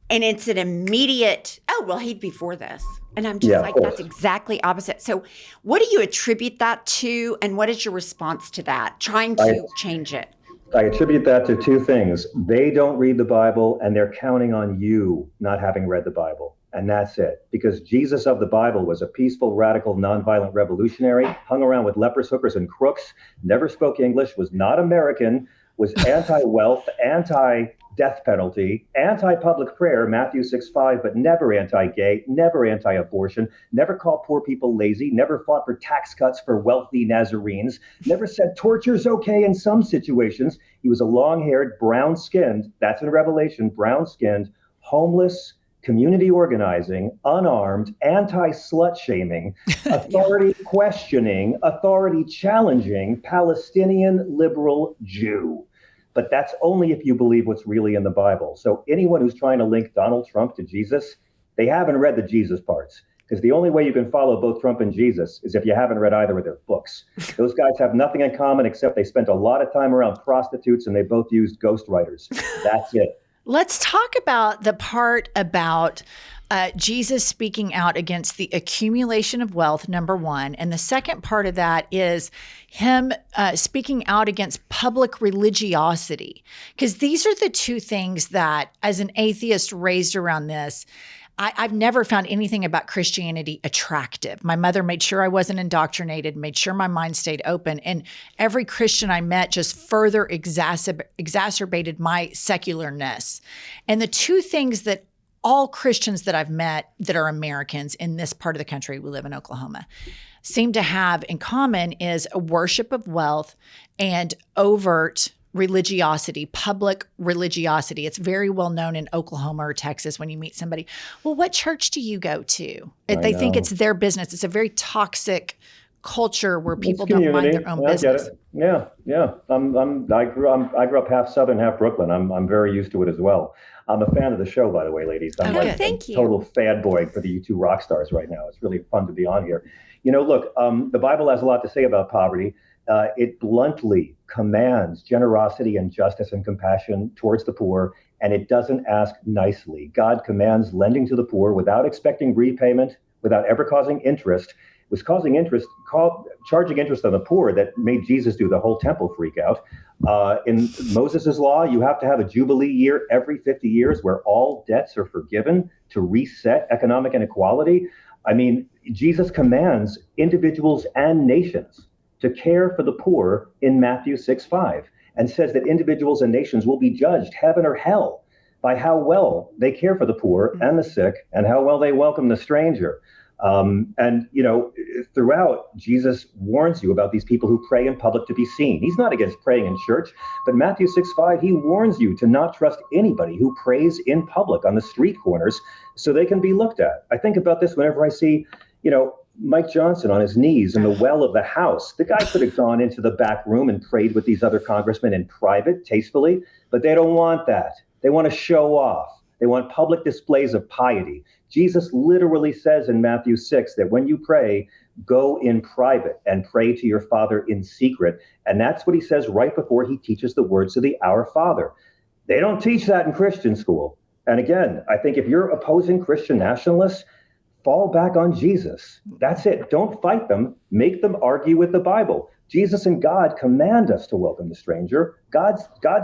Speaker 2: And it's an immediate, oh, well, he'd be for this. And I'm just
Speaker 5: Yeah,
Speaker 2: like,
Speaker 5: of
Speaker 2: that's
Speaker 5: course.
Speaker 2: exactly opposite. So what do you attribute that to? And what is your response to that? Trying
Speaker 5: I-
Speaker 2: to change it.
Speaker 5: I attribute that to two things. They don't read the Bible, and they're counting on you not having read the Bible. And that's it. Because Jesus of the Bible was a peaceful, radical, nonviolent revolutionary, hung around with lepers, hookers, and crooks, never spoke English, was not American, was anti-wealth, anti-death penalty, anti-public prayer, Matthew 6:5, but never anti-gay, never anti-abortion, never called poor people lazy, never fought for tax cuts for wealthy Nazarenes, never said torture's okay in some situations. He was a long-haired, brown-skinned, that's in Revelation, brown-skinned, homeless, community organizing, unarmed, anti-slut shaming, authority questioning, authority challenging Palestinian liberal Jew. But that's only if you believe what's really in the Bible. So anyone who's trying to link Donald Trump to Jesus, they haven't read the Jesus parts. Because the only way you can follow both Trump and Jesus is if you haven't read either of their books. Those guys have nothing in common except they spent a lot of time around prostitutes and they both used ghostwriters. That's it.
Speaker 1: Let's talk about the part about Jesus speaking out against the accumulation of wealth, number one. And the second part of that is him speaking out against public religiosity. Because these are the two things that, as an atheist raised around this, I've never found anything about Christianity attractive. My mother made sure I wasn't indoctrinated, made sure my mind stayed open. And every Christian I met just further exacerbated my secularness. And the two things that all Christians that I've met that are Americans in this part of the country, we live in Oklahoma, seem to have in common is a worship of wealth and overt religiosity, public religiosity. It's very well known in Oklahoma or Texas when you meet somebody. Well, what church do you go to? They think it's their business. It's a very toxic culture where people don't mind their own business.
Speaker 5: I get it. Yeah. I grew up half Southern, half Brooklyn. I'm very used to it as well. I'm a fan of the show, by the way, ladies. I'm like
Speaker 2: thank you.
Speaker 5: Total fanboy for the you two rock stars right now. It's really fun to be on here. Look, the Bible has a lot to say about poverty. It bluntly commands generosity and justice and compassion towards the poor, and it doesn't ask nicely. God commands lending to the poor without expecting repayment, without ever causing interest. It was causing interest, charging interest on the poor that made Jesus do the whole temple freak out. In Moses' law, you have to have a jubilee year every 50 years where all debts are forgiven to reset economic inequality. I mean, Jesus commands individuals and nations to care for the poor in Matthew 6:5, and says that individuals and nations will be judged, heaven or hell, by how well they care for the poor and the sick and how well they welcome the stranger. Throughout, Jesus warns you about these people who pray in public to be seen. He's not against praying in church, but Matthew 6:5, he warns you to not trust anybody who prays in public on the street corners so they can be looked at. I think about this whenever I see, Mike Johnson on his knees in the well of the House. The guy could have gone into the back room and prayed with these other congressmen in private, tastefully, but they don't want that. They want to show off. They want public displays of piety. Jesus literally says in Matthew 6 that when you pray, go in private and pray to your Father in secret. And that's what he says right before he teaches the words of the Our Father. They don't teach that in Christian school. And again, I think if you're opposing Christian nationalists, fall back on Jesus. That's it. Don't fight them. Make them argue with the Bible. Jesus and God command us to welcome the stranger. God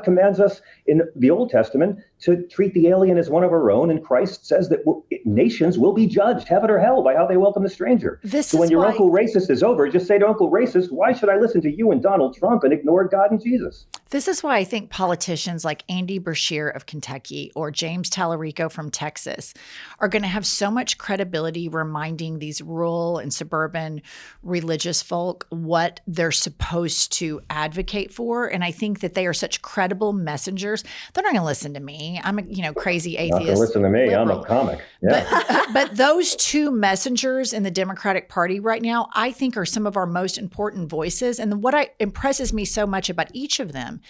Speaker 5: commands us in the Old Testament to treat the alien as one of our own, and Christ says that nations will be judged, heaven or hell, by how they welcome the stranger. So when your Uncle Racist is over, just say to Uncle Racist, why should I listen to you and Donald Trump and ignore God and Jesus?
Speaker 1: This is why I think politicians like Andy Beshear of Kentucky or James Tallarico from Texas are going to have so much credibility reminding these rural and suburban religious folk what they're supposed to advocate for. And I think that they are such credible messengers. They're not going to listen to me. I'm a crazy atheist.
Speaker 5: Not going to listen to me.
Speaker 1: liberal.
Speaker 5: I'm a comic. Yeah.
Speaker 1: But those two messengers in the Democratic Party right now, I think, are some of our most important voices. And what impresses me so much about each of them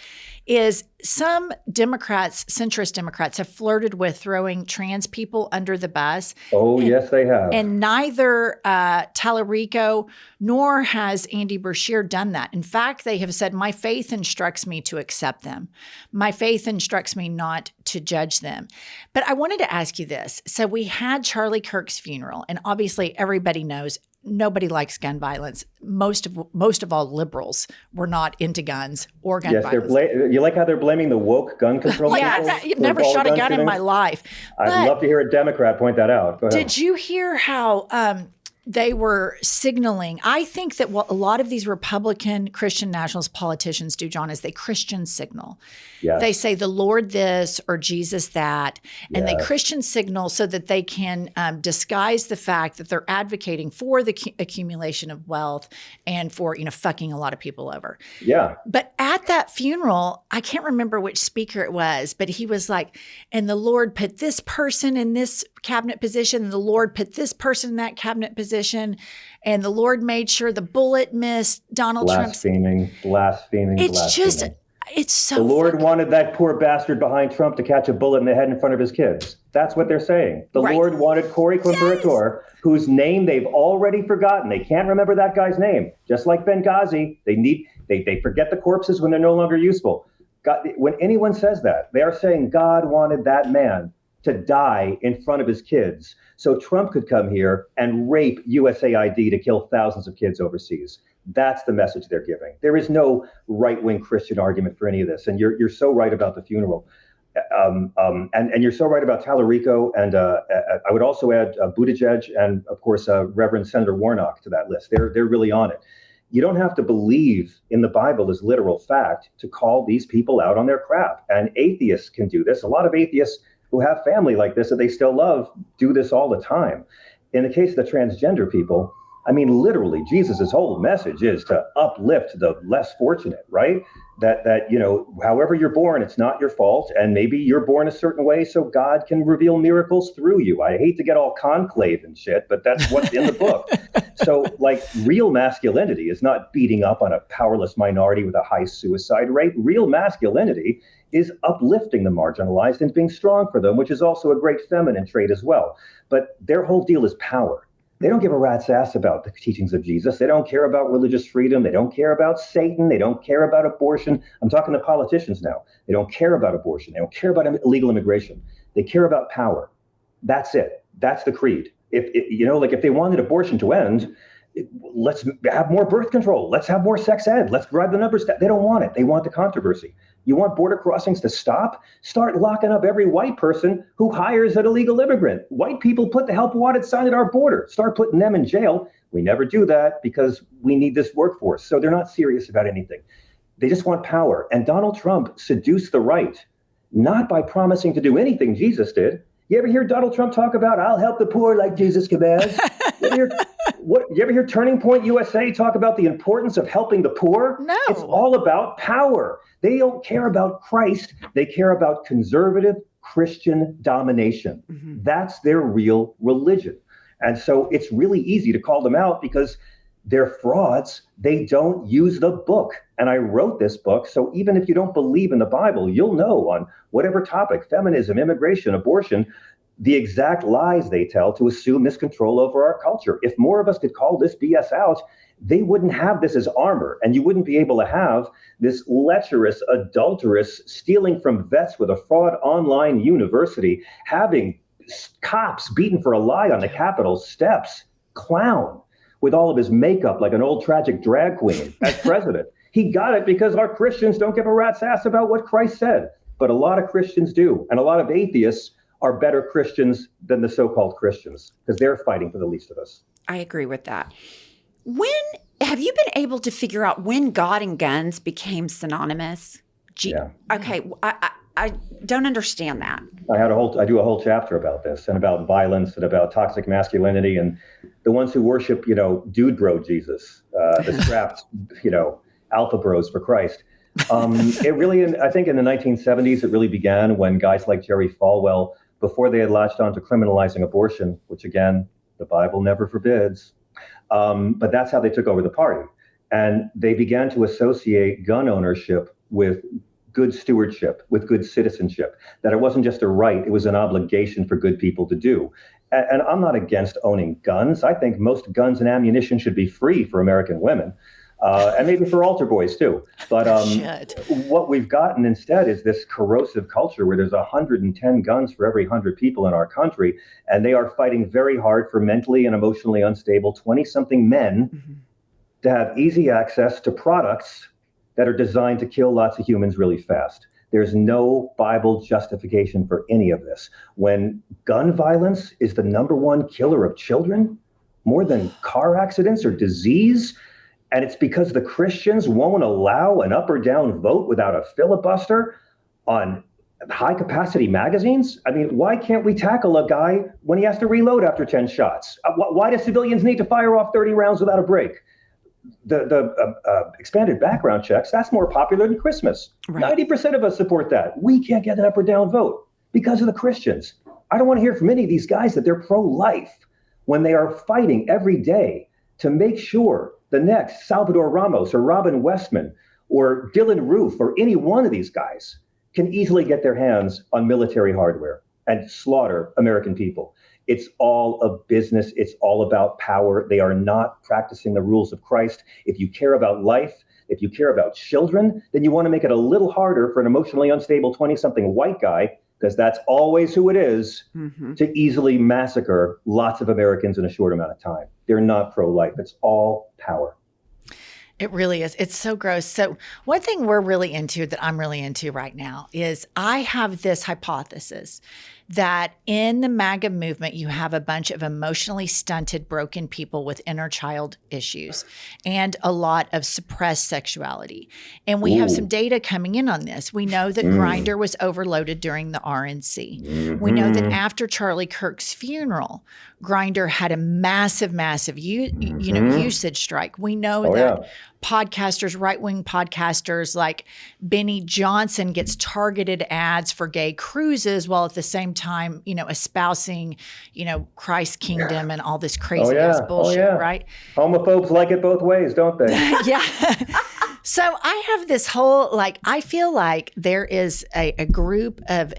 Speaker 1: is some Democrats, centrist Democrats, have flirted with throwing trans people under the bus.
Speaker 5: Oh, yes, they have.
Speaker 1: And neither Tallarico nor has Andy Beshear done that. In fact, they have said, my faith instructs me to accept them. My faith instructs me not to judge them. But I wanted to ask you this. So we had Charlie Kirk's funeral, and obviously everybody knows nobody likes gun violence. Most of all liberals were not into guns or gun violence.
Speaker 5: You like how they're blaming the woke gun control people?
Speaker 1: I've never shot a gun in my life.
Speaker 5: I'd love to hear a Democrat point that out. Go ahead.
Speaker 1: Did you hear how they were signaling? I think that what a lot of these Republican Christian nationalist politicians do, John, is they Christian signal.
Speaker 5: Yes.
Speaker 1: They say the Lord this or Jesus that, and they Christian signal so that they can disguise the fact that they're advocating for the accumulation of wealth and for, fucking a lot of people over.
Speaker 5: Yeah.
Speaker 1: But at that funeral, I can't remember which speaker it was, but he was like, and the Lord put this person in this cabinet position, and the Lord put this person in that cabinet position, and the Lord made sure the bullet missed Donald Trump's.
Speaker 5: Blaspheming.
Speaker 1: It's so.
Speaker 5: The Lord wanted that poor bastard behind Trump to catch a bullet in the head in front of his kids. That's what they're saying. The Lord wanted Cory Comparator, whose name they've already forgotten. They can't remember that guy's name. Just like Benghazi, they forget the corpses when they're no longer useful. God, when anyone says that, they are saying God wanted that man to die in front of his kids so Trump could come here and rape USAID to kill thousands of kids overseas. That's the message they're giving. There is no right-wing Christian argument for any of this. And you're so right about the funeral. And you're so right about Tallarico. And I would also add Buttigieg and, of course, Reverend Senator Warnock to that list. They're really on it. You don't have to believe in the Bible as literal fact to call these people out on their crap. And atheists can do this. A lot of atheists who have family like this that they still love do this all the time. In the case of the transgender people, I mean, literally, Jesus' whole message is to uplift the less fortunate, right? That however you're born, it's not your fault. And maybe you're born a certain way so God can reveal miracles through you. I hate to get all conclave and shit, but that's what's in the book. So, real masculinity is not beating up on a powerless minority with a high suicide rate. Real masculinity is uplifting the marginalized and being strong for them, which is also a great feminine trait as well. But their whole deal is power. They don't give a rat's ass about the teachings of Jesus. They don't care about religious freedom. They don't care about Satan. They don't care about abortion. I'm talking to politicians now. They don't care about abortion. They don't care about illegal immigration. They care about power. That's it. That's the creed. If they wanted abortion to end, let's have more birth control. Let's have more sex ed. Let's drive the numbers down. They don't want it. They want the controversy. You want border crossings to stop? Start locking up every white person who hires an illegal immigrant. White people put the help wanted sign at our border. Start putting them in jail. We never do that because we need this workforce. So they're not serious about anything. They just want power. And Donald Trump seduced the right, not by promising to do anything Jesus did. You ever hear Donald Trump talk about, I'll help the poor like Jesus commands? You ever hear Turning Point USA talk about the importance of helping the poor?
Speaker 1: No.
Speaker 5: It's all about power. They don't care about Christ. They care about conservative Christian domination. Mm-hmm. That's their real religion. And so it's really easy to call them out because they're frauds. They don't use the book. And I wrote this book, so even if you don't believe in the Bible, you'll know on whatever topic, feminism, immigration, abortion, the exact lies they tell to assume this control over our culture. If more of us could call this BS out, they wouldn't have this as armor, and you wouldn't be able to have this lecherous, adulterous, stealing from vets with a fraud online university, having cops beaten for a lie on the Capitol steps, clown with all of his makeup like an old tragic drag queen as president. He got it because our Christians don't give a rat's ass about what Christ said. But a lot of Christians do. And a lot of atheists are better Christians than the so-called Christians because they're fighting for the least of us.
Speaker 2: I agree with that. When have you been able to figure out when God and guns became synonymous?
Speaker 5: Yeah.
Speaker 2: Okay, I don't understand that.
Speaker 5: I do a whole chapter about this and about violence and about toxic masculinity and the ones who worship, dude bro Jesus, the strapped, alpha bros for Christ. It really, I think in the 1970s, it really began when guys like Jerry Falwell before they had latched on to criminalizing abortion, which again, the Bible never forbids. But that's how they took over the party. And they began to associate gun ownership with good stewardship, with good citizenship, that it wasn't just a right, it was an obligation for good people to do. And I'm not against owning guns. I think most guns and ammunition should be free for American women, and maybe for altar boys too. But what we've gotten instead is this corrosive culture where there's 110 guns for every 100 people in our country, and they are fighting very hard for mentally and emotionally unstable 20-something men to have easy access to products that are designed to kill lots of humans really fast. There's no Bible justification for any of this. When gun violence is the number one killer of children, more than car accidents or disease, and it's because the Christians won't allow an up or down vote without a filibuster on high capacity magazines. I mean, why can't we tackle a guy when he has to reload after 10 shots? Why do civilians need to fire off 30 rounds without a break? The expanded background checks, that's more popular than Christmas. Right. 90% of us support that. We can't get an up or down vote because of the Christians. I don't want to hear from any of these guys that they're pro-life when they are fighting every day to make sure the next Salvador Ramos or Robin Westman or Dylan Roof or any one of these guys can easily get their hands on military hardware and slaughter American people. It's all a business. It's all about power. They are not practicing the rules of Christ. If you care about life, if you care about children, then you want to make it a little harder for an emotionally unstable 20-something white guy, because that's always who it is, to easily massacre lots of Americans in a short amount of time. They're not pro-life. It's all power.
Speaker 1: It really is. It's so gross. So one thing we're really into, that I'm really into right now, is I have this hypothesis that in the MAGA movement, you have a bunch of emotionally stunted, broken people with inner child issues and a lot of suppressed sexuality. And we have some data coming in on this. We know that Grindr was overloaded during the RNC. We know that after Charlie Kirk's funeral, Grindr had a massive usage strike. We know that podcasters, right-wing podcasters like Benny Johnson gets targeted ads for gay cruises while at the same time, espousing, Christ's kingdom and all this crazy ass bullshit, right?
Speaker 5: Homophobes like it both ways, don't they?
Speaker 1: Yeah. So I have this whole, I feel like there is a group of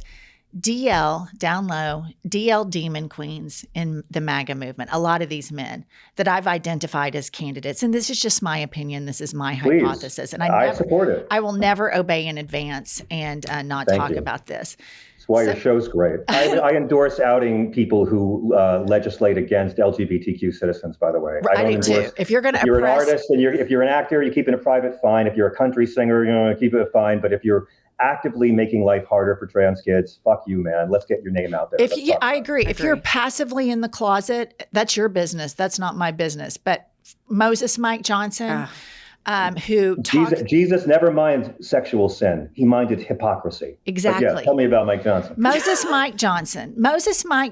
Speaker 1: DL, down low, DL demon queens in the MAGA movement, a lot of these men that I've identified as candidates. And this is just my opinion. This is my hypothesis. And
Speaker 5: I support it.
Speaker 1: I will never obey in advance and not talk about this.
Speaker 5: That's why your show's great. I endorse outing people who legislate against LGBTQ citizens, by the way.
Speaker 1: I do too. If you're going to
Speaker 5: If you're an artist and if you're an actor, you keep it a private, fine. If you're a country singer, keep it fine. But if you're actively making life harder for trans kids, fuck you, man. Let's get your name out there.
Speaker 1: I agree. If you're passively in the closet, that's your business. That's not my business. But Moses Mike Johnson,
Speaker 5: Jesus never minded sexual sin. He minded hypocrisy.
Speaker 1: Exactly.
Speaker 5: But tell me about Mike Johnson.
Speaker 1: Moses Mike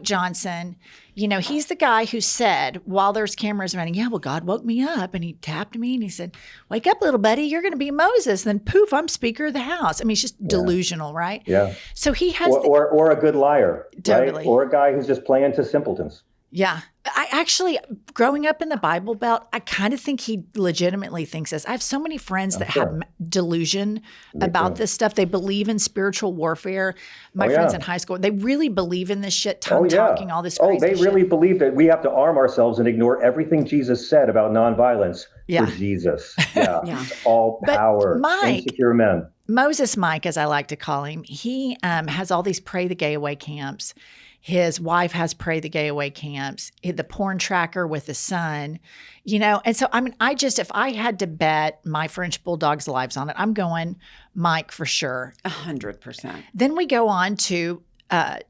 Speaker 1: Johnson, he's the guy who said, while there's cameras running, God woke me up and he tapped me and he said, wake up, little buddy, you're going to be Moses. Then poof, I'm Speaker of the House. I mean, it's just delusional, right?
Speaker 5: Yeah.
Speaker 1: So he has
Speaker 5: or a good liar,
Speaker 1: totally.
Speaker 5: Right? Or a guy who's just playing to simpletons.
Speaker 1: Yeah. I actually, growing up in the Bible Belt, I kind of think he legitimately thinks this. I have so many friends that have delusion about this stuff. They believe in spiritual warfare. My friends in high school, they really believe in this shit, talking, all this crazy shit.
Speaker 5: They really believe that we have to arm ourselves and ignore everything Jesus said about nonviolence for Jesus. Yeah. It's all power. Insecure men.
Speaker 1: Moses Mike, as I like to call him, he has all these Pray the Gay Away camps. His wife has Pray the Gay Away camps, the porn tracker with the son, And so, if I had to bet my French Bulldog's lives on it, I'm going Mike for sure.
Speaker 2: 100%.
Speaker 1: Then we go on to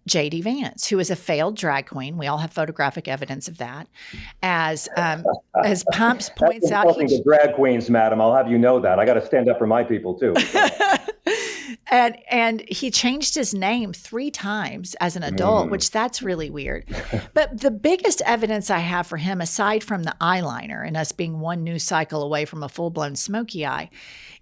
Speaker 1: J.D. Vance, who is a failed drag queen. We all have photographic evidence of that. As Pumps points out.
Speaker 5: That's insulting to drag queens, madam. I'll have you know that. I got to stand up for my people, too.
Speaker 1: And he changed his name 3 times as an adult, which that's really weird. But the biggest evidence I have for him, aside from the eyeliner and us being one news cycle away from a full-blown smoky eye,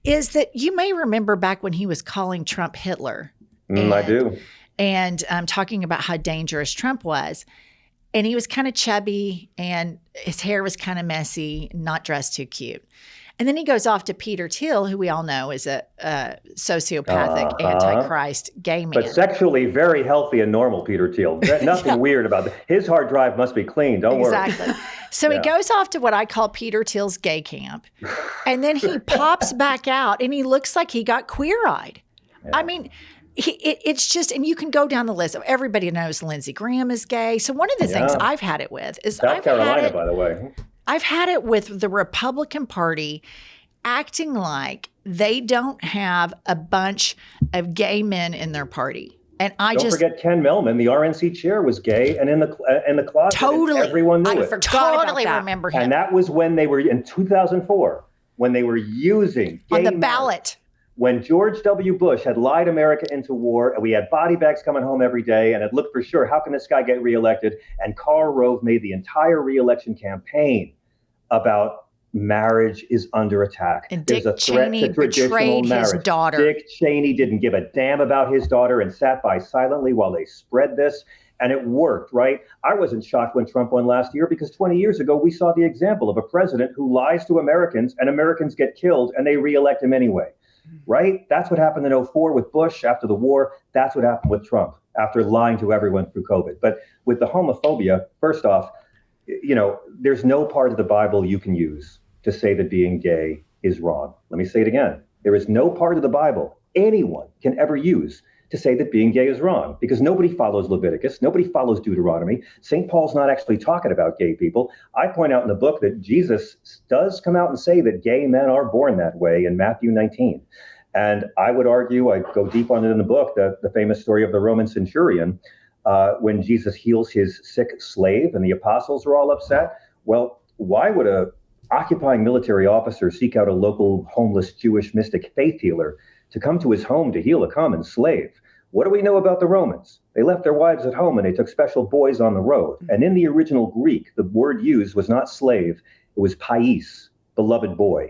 Speaker 1: is that you may remember back when he was calling Trump Hitler.
Speaker 5: I do.
Speaker 1: and talking about how dangerous Trump was. And he was kind of chubby and his hair was kind of messy, not dressed too cute. And then he goes off to Peter Thiel, who we all know is a sociopathic, antichrist gay man.
Speaker 5: But sexually very healthy and normal, Peter Thiel. Nothing weird about that. His hard drive must be clean. Don't worry.
Speaker 1: Exactly. So he goes off to what I call Peter Thiel's gay camp. And then he pops back out and he looks like he got queer-eyed. Yeah. I mean, it's just, and you can go down the list. Everybody knows Lindsey Graham is gay. So one of the things I've had it with is
Speaker 5: South Carolina, by the way.
Speaker 1: I've had it with the Republican Party acting like they don't have a bunch of gay men in their party. And don't forget Ken Millman, the RNC chair, was gay and in the closet. Totally.
Speaker 5: Everyone knew it.
Speaker 1: Totally remember him.
Speaker 5: And that was when they were, in 2004, when they were using gay
Speaker 1: on the
Speaker 5: men.
Speaker 1: ballot.
Speaker 5: When George W. Bush had lied America into war, and we had body bags coming home every day, and it looked for sure, how can this guy get reelected? And Karl Rove made the entire reelection campaign about marriage is under attack.
Speaker 1: And Dick Cheney betrayed his daughter.
Speaker 5: Dick Cheney didn't give a damn about his daughter and sat by silently while they spread this. And it worked, right? I wasn't shocked when Trump won last year because 20 years ago, we saw the example of a president who lies to Americans and Americans get killed and they reelect him anyway. Right? That's what happened in 2004 with Bush after the war. That's what happened with Trump after lying to everyone through COVID. But with the homophobia, first off, there's no part of the Bible you can use to say that being gay is wrong. Let me say it again. There is no part of the Bible anyone can ever use to say that being gay is wrong, because nobody follows Leviticus. Nobody follows Deuteronomy. St. Paul's not actually talking about gay people. I point out in the book that Jesus does come out and say that gay men are born that way in Matthew 19. And I would argue, I go deep on it in the book, the famous story of the Roman centurion, when Jesus heals his sick slave and the apostles are all upset. Well, why would a occupying military officer seek out a local homeless Jewish mystic faith healer to come to his home to heal a common slave? What do we know about the Romans? They left their wives at home and they took special boys on the road. And in the original Greek, the word used was not slave, it was pais, beloved boy.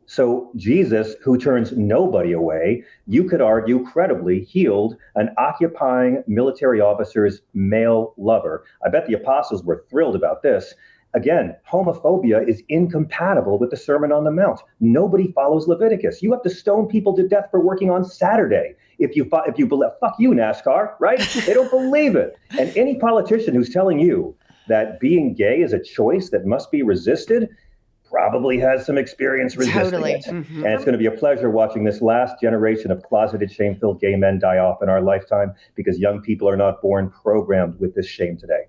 Speaker 5: So Jesus, who turns nobody away, you could argue credibly healed an occupying military officer's male lover. I bet the apostles were thrilled about this. Again, homophobia is incompatible with the Sermon on the Mount. Nobody follows Leviticus. You have to stone people to death for working on Saturday. If you believe, fuck you, NASCAR, right? They don't believe it. And any politician who's telling you that being gay is a choice that must be resisted probably has some experience resisting it. Mm-hmm. And it's going to be a pleasure watching this last generation of closeted, shame-filled gay men die off in our lifetime, because young people are not born programmed with this shame today.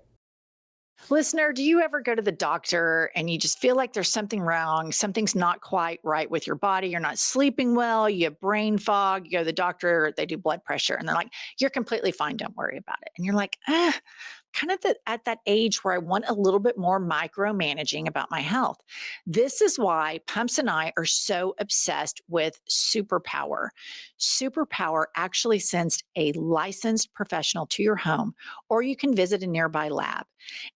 Speaker 1: Listener, do you ever go to the doctor and you just feel like there's something wrong? Something's not quite right with your body. You're not sleeping well. You have brain fog. You go to the doctor, they do blood pressure, and they're like, you're completely fine. Don't worry about it. And you're like, kind of at that age where I want a little bit more micromanaging about my health. This is why Pumps and I are so obsessed with Superpower. Superpower actually sends a licensed professional to your home, or you can visit a nearby lab.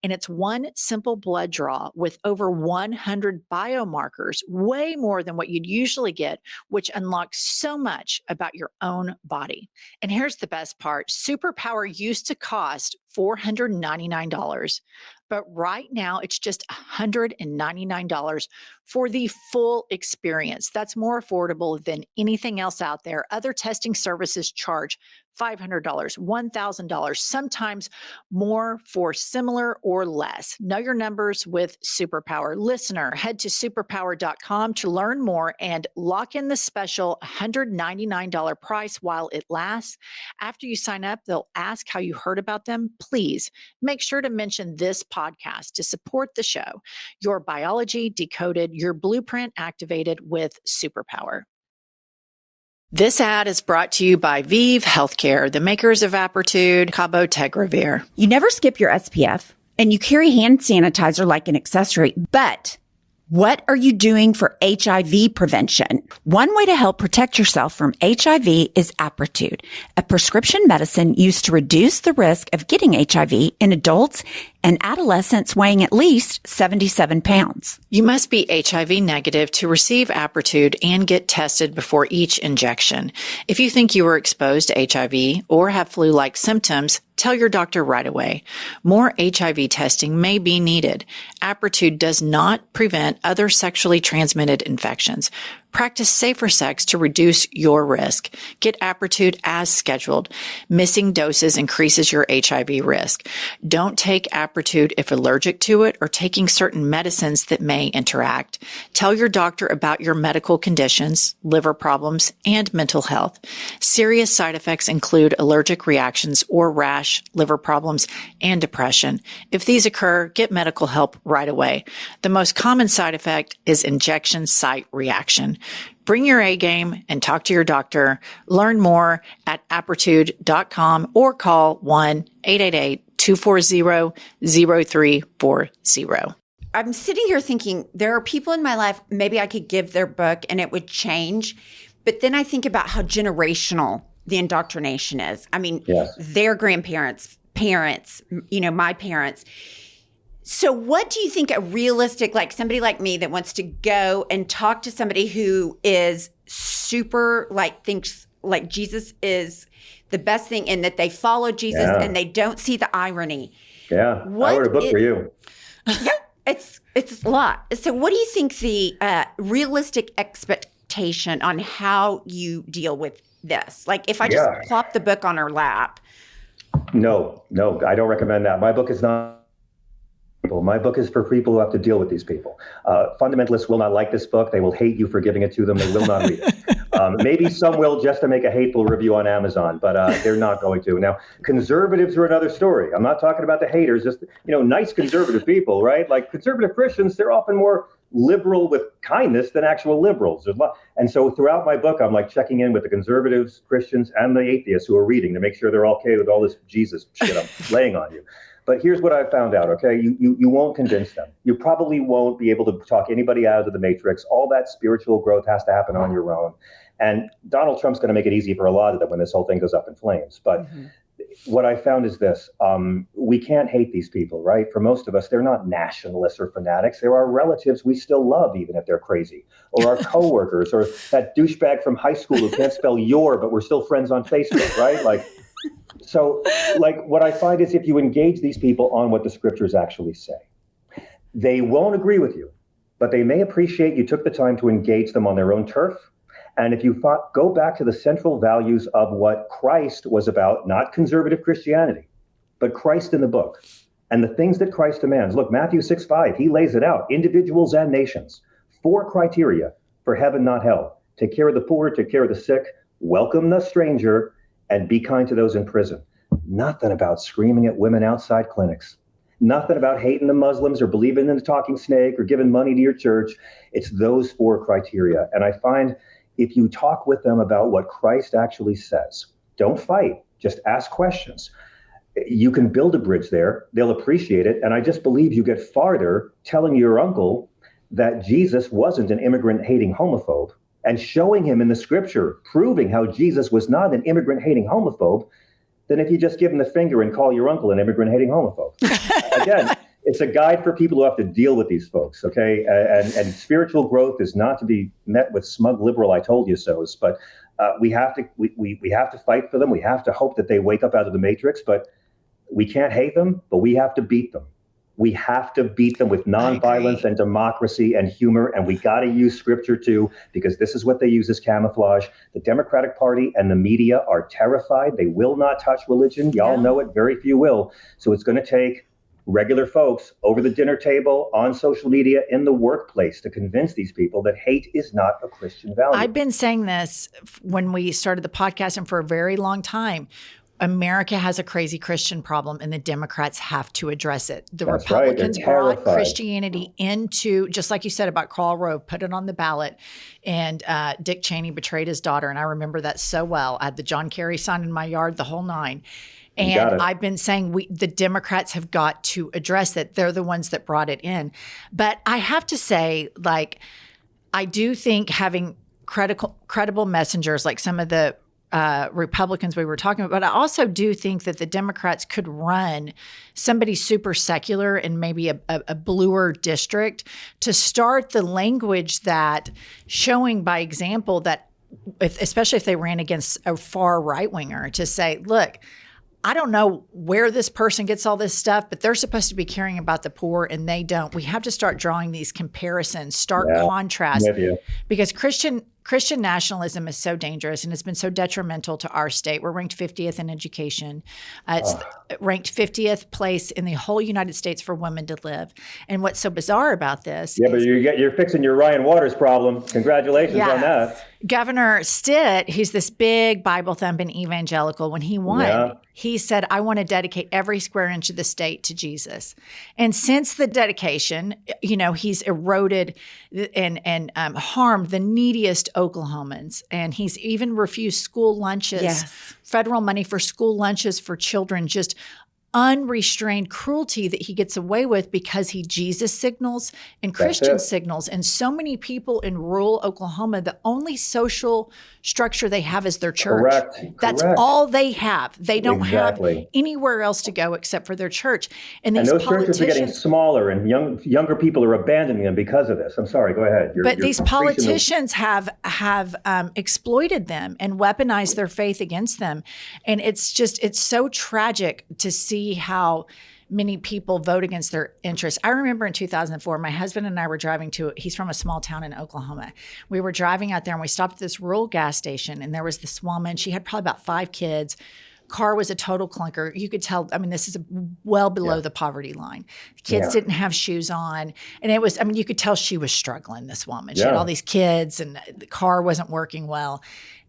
Speaker 1: And it's one simple blood draw with over 100 biomarkers, way more than what you'd usually get, which unlocks so much about your own body. And here's the best part. Superpower used to cost $499, but right now it's just $199 for the full experience. That's more affordable than anything else out there. Other testing services charge $500, $1,000, sometimes more for similar or less. Know your numbers with Superpower. Listener, head to superpower.com to learn more and lock in the special $199 price while it lasts. After you sign up, they'll ask how you heard about them. Please make sure to mention this podcast to support the show. Your biology decoded, your blueprint activated with Superpower. This ad is brought to you by Vive Healthcare, the makers of Apertude, Cabotegravir.
Speaker 2: You never skip your SPF, and you carry hand sanitizer like an accessory, but what are you doing for HIV prevention? One way to help protect yourself from HIV is Apertude, a prescription medicine used to reduce the risk of getting HIV in adults and adolescents weighing at least 77 pounds.
Speaker 1: You must be HIV negative to receive Apretude and get tested before each injection. If you think you were exposed to HIV or have flu-like symptoms, tell your doctor right away. More HIV testing may be needed. Apretude does not prevent other sexually transmitted infections. Practice safer sex to reduce your risk. Get Apretude as scheduled. Missing doses increases your HIV risk. Don't take Apretude if allergic to it or taking certain medicines that may interact. Tell your doctor about your medical conditions, liver problems, and mental health. Serious side effects include allergic reactions or rash, liver problems, and depression. If these occur, get medical help right away. The most common side effect is injection site reaction. Bring your A game and talk to your doctor. Learn more at apretude.com or call 1-888-240-0340.
Speaker 2: I'm sitting here thinking there are people in my life, maybe I could give their book and it would change. But then I think about how generational the indoctrination is. I mean, their grandparents, parents, my parents. So what do you think a realistic, like somebody like me that wants to go and talk to somebody who is super, thinks like Jesus is the best thing and that they follow Jesus and they don't see the irony?
Speaker 5: Yeah, I wrote a book for you.
Speaker 2: Yeah, it's a lot. So what do you think the realistic expectation on how you deal with this? Like if I just plop the book on her lap.
Speaker 5: No, I don't recommend that. My book is not. My book is for people who have to deal with these people. Fundamentalists will not like this book. They will hate you for giving it to them. They will not read it. Maybe some will just to make a hateful review on Amazon, but they're not going to. Now, conservatives are another story. I'm not talking about the haters, just, nice conservative people, right? Like conservative Christians, they're often more liberal with kindness than actual liberals. And so throughout my book, I'm like checking in with the conservatives, Christians, and the atheists who are reading to make sure they're okay with all this Jesus shit I'm laying on you. But here's what I found out, okay? You won't convince them. You probably won't be able to talk anybody out of the matrix. All that spiritual growth has to happen on your own. And Donald Trump's going to make it easy for a lot of them when this whole thing goes up in flames. But what I found is this. We can't hate these people, right? For most of us, they're not nationalists or fanatics. They're our relatives we still love, even if they're crazy. Or our coworkers, or that douchebag from high school who can't spell your, but we're still friends on Facebook, right? So what I find is if you engage these people on what the scriptures actually say, they won't agree with you, but they may appreciate you took the time to engage them on their own turf. And if you go back to the central values of what Christ was about, not conservative Christianity, but Christ in the book and the things that Christ demands. Look, Matthew 6:5, he lays it out, individuals and nations, 4 criteria for heaven, not hell. Take care of the poor, take care of the sick, welcome the stranger, and be kind to those in prison. Nothing about screaming at women outside clinics. Nothing about hating the Muslims or believing in the talking snake or giving money to your church. It's those 4 criteria. And I find if you talk with them about what Christ actually says, don't fight, just ask questions. You can build a bridge there. They'll appreciate it. And I just believe you get farther telling your uncle that Jesus wasn't an immigrant-hating homophobe and showing him in the scripture, proving how Jesus was not an immigrant-hating homophobe, than if you just give him the finger and call your uncle an immigrant-hating homophobe. Again, it's a guide for people who have to deal with these folks, okay? And spiritual growth is not to be met with smug liberal I told you so's, but we have to fight for them. We have to hope that they wake up out of the matrix, but we can't hate them, but we have to beat them. We have to beat them with nonviolence and democracy and humor, and we got to use scripture too, because this is what they use as camouflage. The Democratic Party and the media are terrified. They will not touch religion. Y'all know it. Very few will. So it's going to take regular folks over the dinner table, on social media, in the workplace to convince these people that hate is not a Christian value.
Speaker 1: I've been saying this when we started the podcast and for a very long time. America has a crazy Christian problem and the Democrats have to address it. The
Speaker 5: That's
Speaker 1: Republicans
Speaker 5: right.
Speaker 1: brought Christianity into, just like you said about Karl Rove, put it on the ballot, and Dick Cheney betrayed his daughter. And I remember that so well. I had the John Kerry sign in my yard, the whole 9. And I've been saying the Democrats have got to address it. They're the ones that brought it in. But I have to say, I do think having credible messengers like some of the Republicans we were talking about. But I also do think that the Democrats could run somebody super secular in maybe a bluer district to start the language that showing by example that especially if they ran against a far right winger to say, look, I don't know where this person gets all this stuff, but they're supposed to be caring about the poor and they don't. We have to start drawing these comparisons, stark contrasts, because Christian nationalism is so dangerous and it's been so detrimental to our state. We're ranked 50th in education. It's ranked 50th place in the whole United States for women to live. And what's so bizarre about this?
Speaker 5: Yeah, but you're fixing your Ryan Waters problem. Congratulations on that.
Speaker 1: Governor Stitt, he's this big Bible thumping evangelical. When he won, he said, I want to dedicate every square inch of the state to Jesus. And since the dedication, he's eroded and harmed the neediest Oklahomans. And he's even refused school lunches, federal money for school lunches for children, just unrestrained cruelty that he gets away with because he Jesus signals and Christian signals. And so many people in rural Oklahoma, the only social structure they have is their church. That's all they have. They don't have anywhere else to go except for their church. And these
Speaker 5: those churches are getting smaller and younger people are abandoning them because of this. I'm sorry, go ahead.
Speaker 1: But these politicians have exploited them and weaponized their faith against them. And it's so tragic to see how many people vote against their interests. I remember in 2004, my husband and I were driving he's from a small town in Oklahoma. We were driving out there and we stopped at this rural gas station and there was this woman. She had probably about 5 kids. Car was a total clunker. You could tell, this is well below the poverty line. The kids didn't have shoes on. And it was, you could tell she was struggling, this woman. She had all these kids and the car wasn't working well.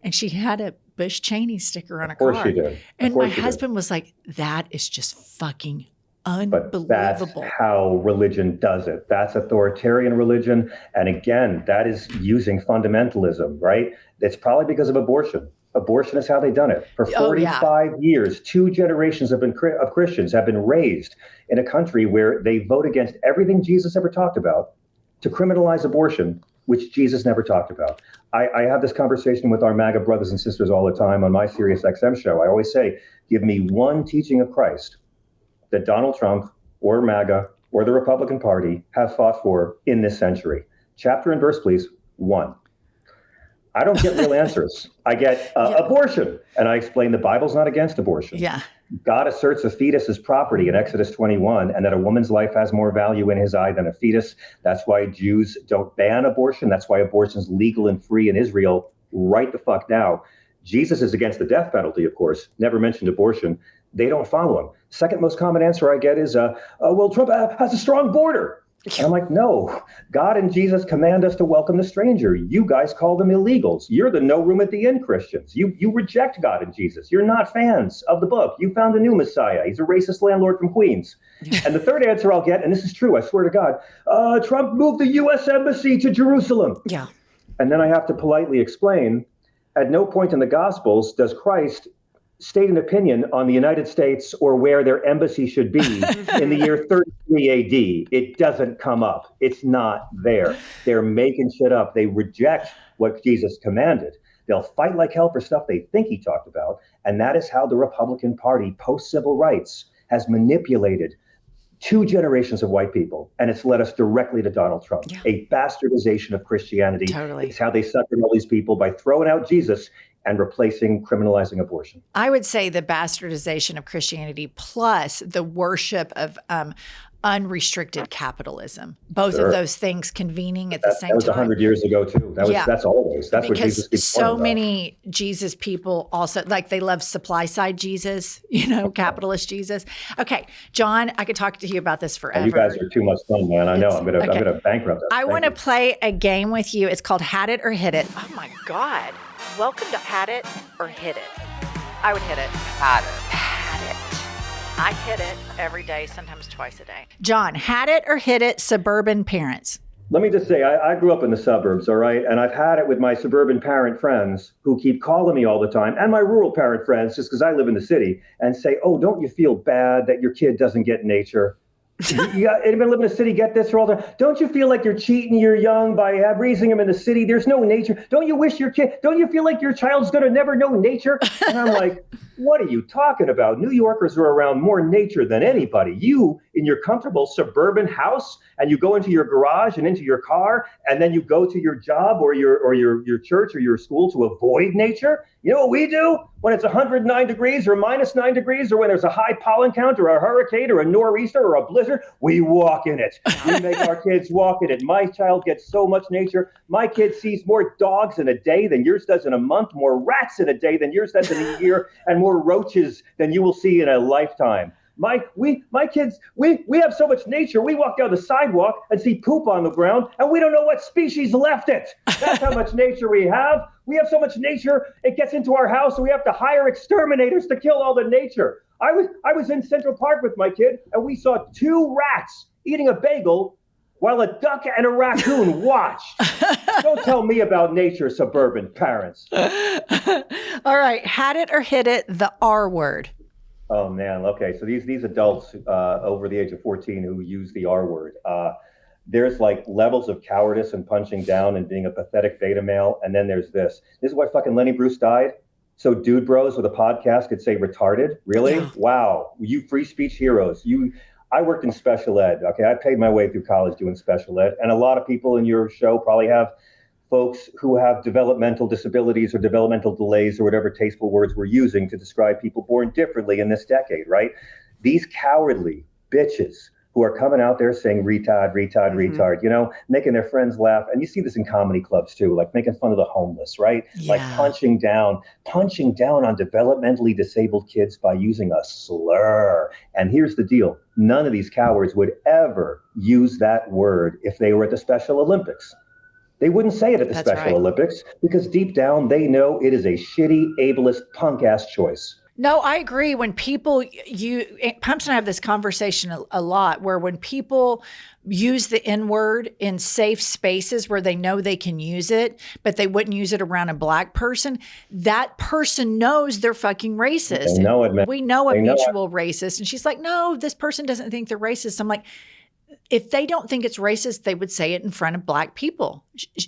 Speaker 1: And she had a Bush Cheney sticker on her car.
Speaker 5: Of course she did.
Speaker 1: And my husband was like, that is just fucking unbelievable.
Speaker 5: But that's how religion does it. That's authoritarian religion. And again, that is using fundamentalism, right? It's probably because of abortion. Abortion is how they've done it. For 45 years, 2 generations of Christians have been raised in a country where they vote against everything Jesus ever talked about to criminalize abortion, which Jesus never talked about. I have this conversation with our MAGA brothers and sisters all the time on my Sirius XM show. I always say, give me one teaching of Christ that Donald Trump or MAGA or the Republican Party have fought for in this century. Chapter and verse, please. 1. I don't get real answers. I get abortion. And I explain the Bible's not against abortion. God asserts a fetus as property in Exodus 21, and that a woman's life has more value in his eye than a fetus. That's why Jews don't ban abortion. That's why abortion is legal and free in Israel right the fuck now. Jesus is against the death penalty, of course, never mentioned abortion. They don't follow him. Second most common answer I get is, well, Trump has a strong border. And I'm like, no, God and Jesus command us to welcome the stranger. You guys call them illegals. You're the no room at the inn Christians. You reject God and Jesus. You're not fans of the book. You found a new Messiah. He's a racist landlord from Queens. And the third answer I'll get, and this is true, I swear to God, Trump moved the U.S. Embassy to Jerusalem. And then I have to politely explain, at no point in the Gospels does Christ state an opinion on the United States or where their embassy should be in the year 33 AD. It doesn't come up. It's not there. They're making shit up. They reject what Jesus commanded. They'll fight like hell for stuff they think he talked about. And that is how the Republican Party, post-civil rights, has manipulated 2 generations of white people. And it's led us directly to Donald Trump. A bastardization of Christianity. It's how they suckered all these people by throwing out Jesus and criminalizing abortion.
Speaker 1: I would say the bastardization of Christianity plus the worship of unrestricted capitalism. Both of those things convening at the same time.
Speaker 5: That was 100 years ago too. That's always. That's what Jesus keeps
Speaker 1: so many Jesus people also, like they love supply side Jesus, capitalist Jesus. Okay, John, I could talk to you about this forever.
Speaker 5: You guys are too much fun, man. I know. I'm gonna bankrupt us.
Speaker 1: I want to play a game with you. It's called Had It or Hit It. Oh my God. Welcome to Had It or Hit It. I would hit it. Had it. I hit it every day, sometimes twice a day. John, had it or hit it suburban parents?
Speaker 5: Let me just say, I grew up in the suburbs, all right? And I've had it with my suburban parent friends who keep calling me all the time, and my rural parent friends, just because I live in the city, and say, oh, don't you feel bad that your kid doesn't get nature? Anybody live in a city get this for all the time? Don't you feel like you're cheating your young by raising them in the city? There's no nature. Don't you feel like your child's going to never know nature? And I'm like, what are you talking about? New Yorkers are around more nature than anybody. You, in your comfortable suburban house, and you go into your garage and into your car, and then you go to your job or your church or your school to avoid nature. You know what we do when it's 109 degrees or -9 degrees, or when there's a high pollen count or a hurricane or a nor'easter or a blizzard? We walk in it. We make our kids walk in it. My child gets so much nature. My kid sees more dogs in a day than yours does in a month, more rats in a day than yours does in a year, and more roaches than you will see in a lifetime. My kids, we have so much nature. We walk down the sidewalk and see poop on the ground, and we don't know what species left it. That's how much nature we have. We have so much nature, it gets into our house, and we have to hire exterminators to kill all the nature. I was in Central Park with my kid, and we saw 2 rats eating a bagel while a duck and a raccoon watched. Don't tell me about nature, suburban parents.
Speaker 1: All right, had it or hit it, the R word.
Speaker 5: Oh man, okay. So these adults over the age of 14 who use the R word, there's like levels of cowardice and punching down and being a pathetic beta male, and then there's this. This is why fucking Lenny Bruce died. So dude bros with a podcast could say retarded. Really? Yeah. Wow. You free speech heroes. I worked in special ed. Okay, I paid my way through college doing special ed, and a lot of people in your show probably have folks who have developmental disabilities or developmental delays or whatever tasteful words we're using to describe people born differently in this decade, right? These cowardly bitches who are coming out there saying retard, making their friends laugh. And you see this in comedy clubs too, like making fun of the homeless, right? Yeah. Like punching down on developmentally disabled kids by using a slur. And here's the deal. None of these cowards would ever use that word if they were at the Special Olympics. They wouldn't say it at the Special Olympics because deep down they know it is a shitty, ableist, punk-ass choice.
Speaker 1: No, I agree. When people, Pumps and I have this conversation a lot, where when people use the N-word in safe spaces where they know they can use it, but they wouldn't use it around a Black person, that person knows they're fucking racist.
Speaker 5: They know it, man.
Speaker 1: We know a mutual racist. And she's like, no, this person doesn't think they're racist. I'm like, if they don't think it's racist, they would say it in front of Black people.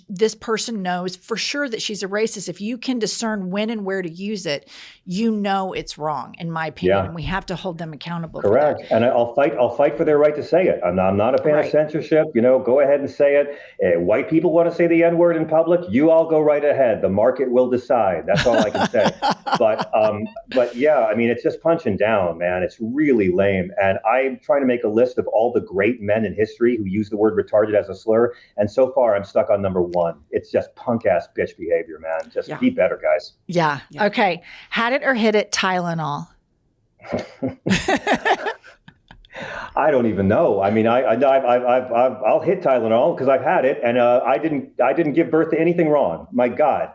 Speaker 1: This person knows for sure that she's a racist. If you can discern when and where to use it, you know it's wrong, in my opinion. Yeah. And we have to hold them accountable.
Speaker 5: Correct. For that. And I'll fight for their right to say it. I'm not a fan of censorship. Go ahead and say it. White people want to say the N-word in public. You all go right ahead. The market will decide. That's all I can say. But yeah, I mean, it's just punching down, man. It's really lame. And I'm trying to make a list of all the great men in history who use the word retarded as a slur. And so far, I'm stuck on number 1. It's just punk ass bitch behavior, man. Just be better, guys.
Speaker 1: Yeah. Okay. Had it or hit it, Tylenol.
Speaker 5: I don't even know. I mean, I'll hit Tylenol because I've had it, and I didn't give birth to anything wrong. My God,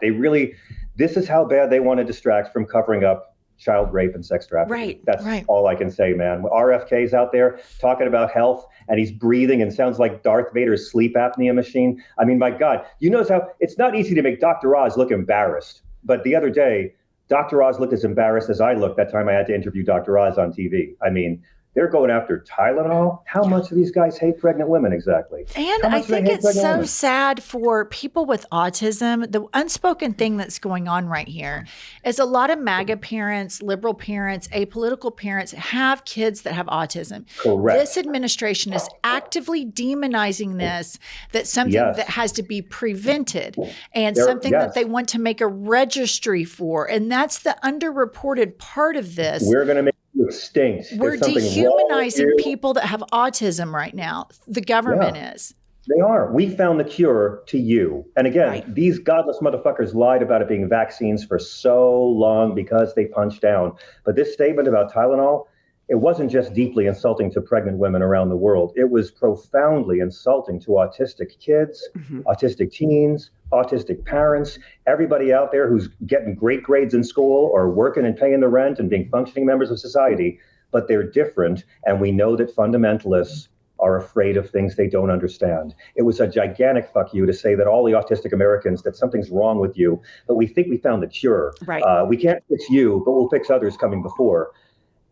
Speaker 5: this is how bad they want to distract from covering up child rape and sex trafficking.
Speaker 1: Right.
Speaker 5: That's all I can say, man. RFK's out there talking about health, and he's breathing and sounds like Darth Vader's sleep apnea machine. I mean, my God, you notice how it's not easy to make Dr. Oz look embarrassed. But the other day, Dr. Oz looked as embarrassed as I looked that time I had to interview Dr. Oz on TV. I mean, they're going after Tylenol. How much do these guys hate pregnant women exactly?
Speaker 1: And I think it's so sad for people with autism. The unspoken thing that's going on right here is a lot of MAGA parents, liberal parents, apolitical parents have kids that have autism.
Speaker 5: Correct.
Speaker 1: This administration is actively demonizing this, that's something that has to be prevented, and something that they want to make a registry for. And that's the underreported part of this.
Speaker 5: We're going to make extinct.
Speaker 1: We're dehumanizing people that have autism right now. The government is.
Speaker 5: They are. We found the cure to you. And again, these godless motherfuckers lied about it being vaccines for so long because they punched down. But this statement about Tylenol, it wasn't just deeply insulting to pregnant women around the world. It was profoundly insulting to autistic kids, autistic teens, autistic parents, everybody out there who's getting great grades in school or working and paying the rent and being functioning members of society, but they're different. And we know that fundamentalists are afraid of things they don't understand. It was a gigantic fuck you to say that all the autistic Americans, that something's wrong with you, but we think we found the cure.
Speaker 1: Right.
Speaker 5: We can't fix you, but we'll fix others coming before.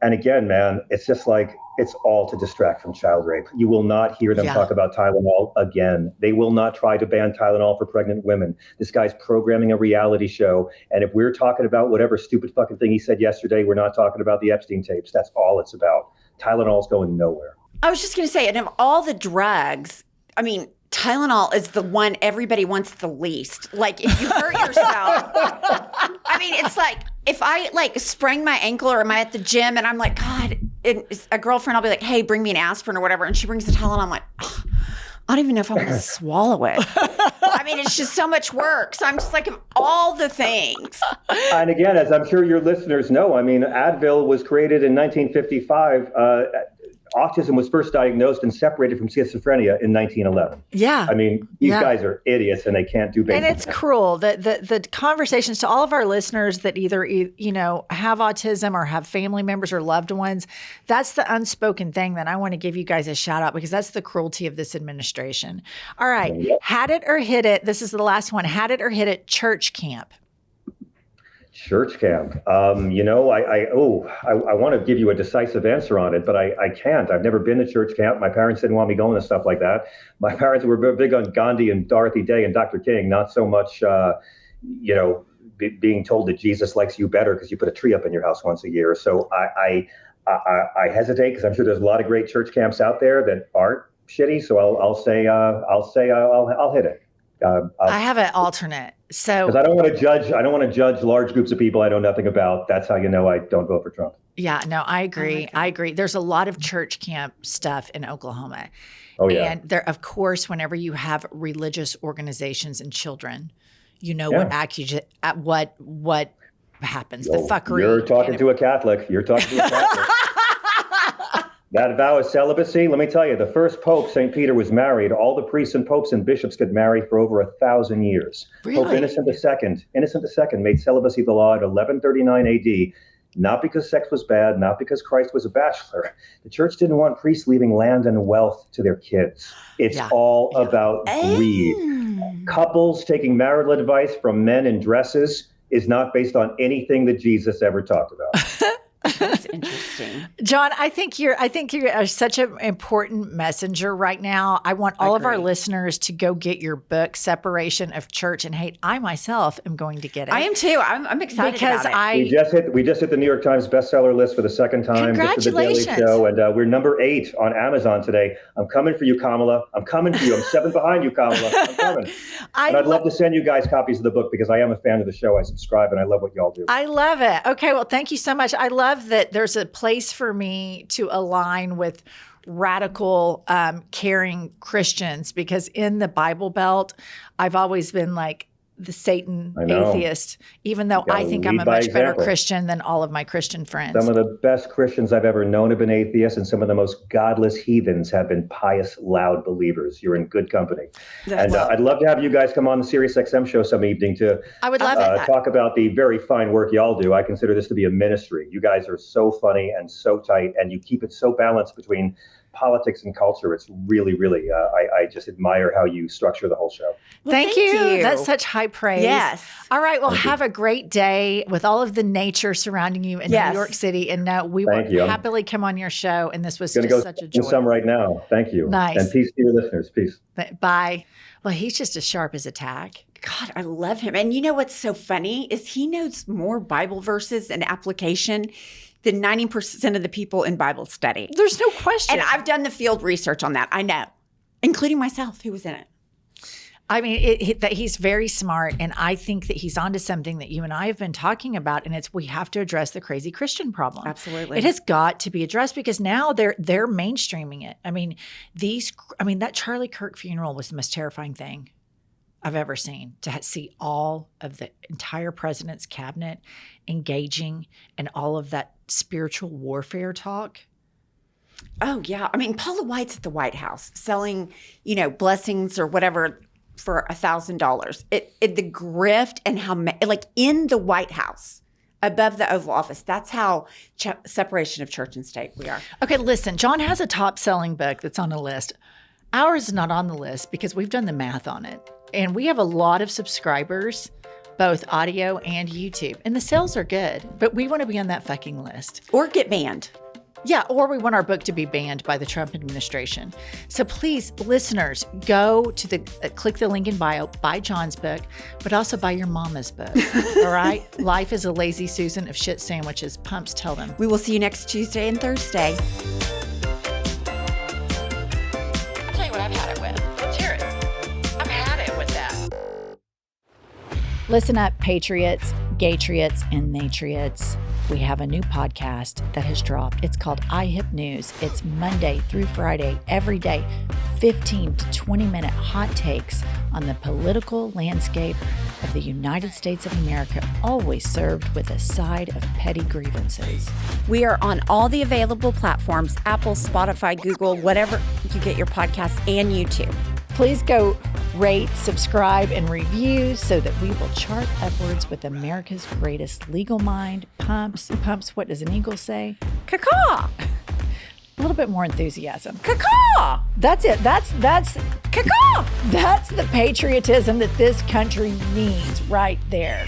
Speaker 5: And again, man, it's just like, it's all to distract from child rape. You will not hear them talk about Tylenol again. They will not try to ban Tylenol for pregnant women. This guy's programming a reality show. And if we're talking about whatever stupid fucking thing he said yesterday, we're not talking about the Epstein tapes. That's all it's about. Tylenol's going nowhere.
Speaker 2: I was just going to say, and of all the drugs, I mean, Tylenol is the one everybody wants the least. Like, if you hurt yourself, I mean, it's like, if I like sprain my ankle or am I at the gym and I'm like, God, it's a girlfriend, I'll be like, hey, bring me an aspirin or whatever. And she brings the Tylenol. I'm like, oh, I don't even know if I want to swallow it. I mean, it's just so much work. So I'm just like, of all the things.
Speaker 5: And again, as I'm sure your listeners know, I mean, Advil was created in 1955. Autism was first diagnosed and separated from schizophrenia in 1911.
Speaker 1: Yeah.
Speaker 5: I mean, these guys are idiots and they can't do basic.
Speaker 1: And it's cruel. The conversations to all of our listeners that either, you know, have autism or have family members or loved ones, that's the unspoken thing that I want to give you guys a shout out, because that's the cruelty of this administration. All right.
Speaker 5: Yep.
Speaker 1: Had it or hit it. This is the last one. Had it or hit it. Church camp.
Speaker 5: Church camp. You know, I want to give you a decisive answer on it, but I can't. I've never been to church camp. My parents didn't want me going to stuff like that. My parents were big on Gandhi and Dorothy Day and Dr. King, not so much, you know, being told that Jesus likes you better because you put a tree up in your house once a year. So I hesitate, because I'm sure there's a lot of great church camps out there that aren't shitty. So I'll say I'll hit it.
Speaker 1: I have an alternate. So
Speaker 5: because I don't want to judge large groups of people I know nothing about. That's how you know I don't vote for Trump.
Speaker 1: yeah, no, I agree. I agree. There's a lot of church camp stuff in Oklahoma.
Speaker 5: Oh yeah.
Speaker 1: And there, of course, whenever you have religious organizations and children, you know what happens. The fuckery.
Speaker 5: You're talking to a Catholic. That vow of celibacy, let me tell you, the first Pope, St. Peter, was married. All the priests and popes and bishops could marry for over 1,000 years.
Speaker 1: Really?
Speaker 5: Pope Innocent II made celibacy the law in 1139 AD, not because sex was bad, not because Christ was a bachelor. The church didn't want priests leaving land and wealth to their kids. It's all about greed. Couples taking marital advice from men in dresses is not based on anything that Jesus ever talked about.
Speaker 2: That's interesting.
Speaker 1: John, I think you're such an important messenger right now. I want all of our listeners to go get your book, Separation of Church and Hate. I myself am going to get it.
Speaker 2: I am too. I'm excited
Speaker 1: because
Speaker 2: about it.
Speaker 5: We just hit the New York Times bestseller list for the second time.
Speaker 1: Congratulations.
Speaker 5: Just for the Daily Show, and we're number 8 on Amazon today. I'm coming for you, Kamala. I'm coming for you. I'm 7 behind you, Kamala. I'm coming. I'd love to send you guys copies of the book, because I am a fan of the show. I subscribe and I love what y'all do.
Speaker 1: I love it. Okay, well, thank you so much. I love that there's a place for me to align with radical, caring Christians, because in the Bible Belt, I've always been like the Satan atheist, even though I think I'm a much better Christian than all of my Christian friends.
Speaker 5: Some of the best Christians I've ever known have been atheists, and some of the most godless heathens have been pious, loud believers. You're in good company. I'd love to have you guys come on the Sirius XM show some evening to talk about the very fine work y'all do. I consider this to be a ministry. You guys are so funny and so tight, and you keep it so balanced between politics and culture. It's really, really, I just admire how you structure the whole show.
Speaker 1: Well, thank you. That's such high praise.
Speaker 2: Yes.
Speaker 1: All right. Well, have a great day with all of the nature surrounding you in New York City. And we will happily come on your show. And this was just such a joy.
Speaker 5: Some right now. Thank you.
Speaker 1: Nice.
Speaker 5: And peace to your listeners. Peace.
Speaker 1: Bye. Well, he's just as sharp as a tack.
Speaker 2: God, I love him. And you know what's so funny is he knows more Bible verses and application than 90% of the people in Bible study.
Speaker 1: There's no question.
Speaker 2: And I've done the field research on that. I know, including myself, who was in it.
Speaker 1: I mean, that he's very smart, and I think that he's onto something that you and I have been talking about, and it's we have to address the crazy Christian problem.
Speaker 2: Absolutely.
Speaker 1: It has got to be addressed, because now they're mainstreaming it. I mean, that Charlie Kirk funeral was the most terrifying thing I've ever seen, to see all of the entire president's cabinet engaging in all of that spiritual warfare talk.
Speaker 2: Oh, yeah. I mean, Paula White's at the White House selling, blessings or whatever for $1,000. The grift and how, like in the White House, above the Oval Office, that's how separation of church and state we are.
Speaker 1: Okay, listen, John has a top-selling book that's on the list. Ours is not on the list because we've done the math on it. And we have a lot of subscribers both audio and YouTube. And the sales are good, but we want to be on that fucking list.
Speaker 2: Or get banned.
Speaker 1: Yeah, or we want our book to be banned by the Trump administration. So please, listeners, go to the click the link in bio, buy John's book, but also buy your mama's book. All right? Life is a Lazy Susan of shit sandwiches. Pumps, tell them.
Speaker 2: We will see you next Tuesday and Thursday.
Speaker 1: I'll tell you what I've had it with. Let's hear it. I've had it with that. Listen up, patriots, gaytriots, and natriots. We have a new podcast that has dropped. It's called iHip News. It's Monday through Friday, every day, 15 to 20-minute hot takes on the political landscape of the United States of America, always served with a side of petty grievances.
Speaker 2: We are on all the available platforms, Apple, Spotify, Google, whatever you get your podcasts, and YouTube.
Speaker 1: Please go rate, subscribe, and review so that we will chart upwards with America's greatest legal mind. Pumps, what does an eagle say?
Speaker 2: Caw-caw!
Speaker 1: A little bit more enthusiasm.
Speaker 2: Caw-caw!
Speaker 1: That's it. That's
Speaker 2: Caw-caw!
Speaker 1: That's the patriotism that this country needs right there.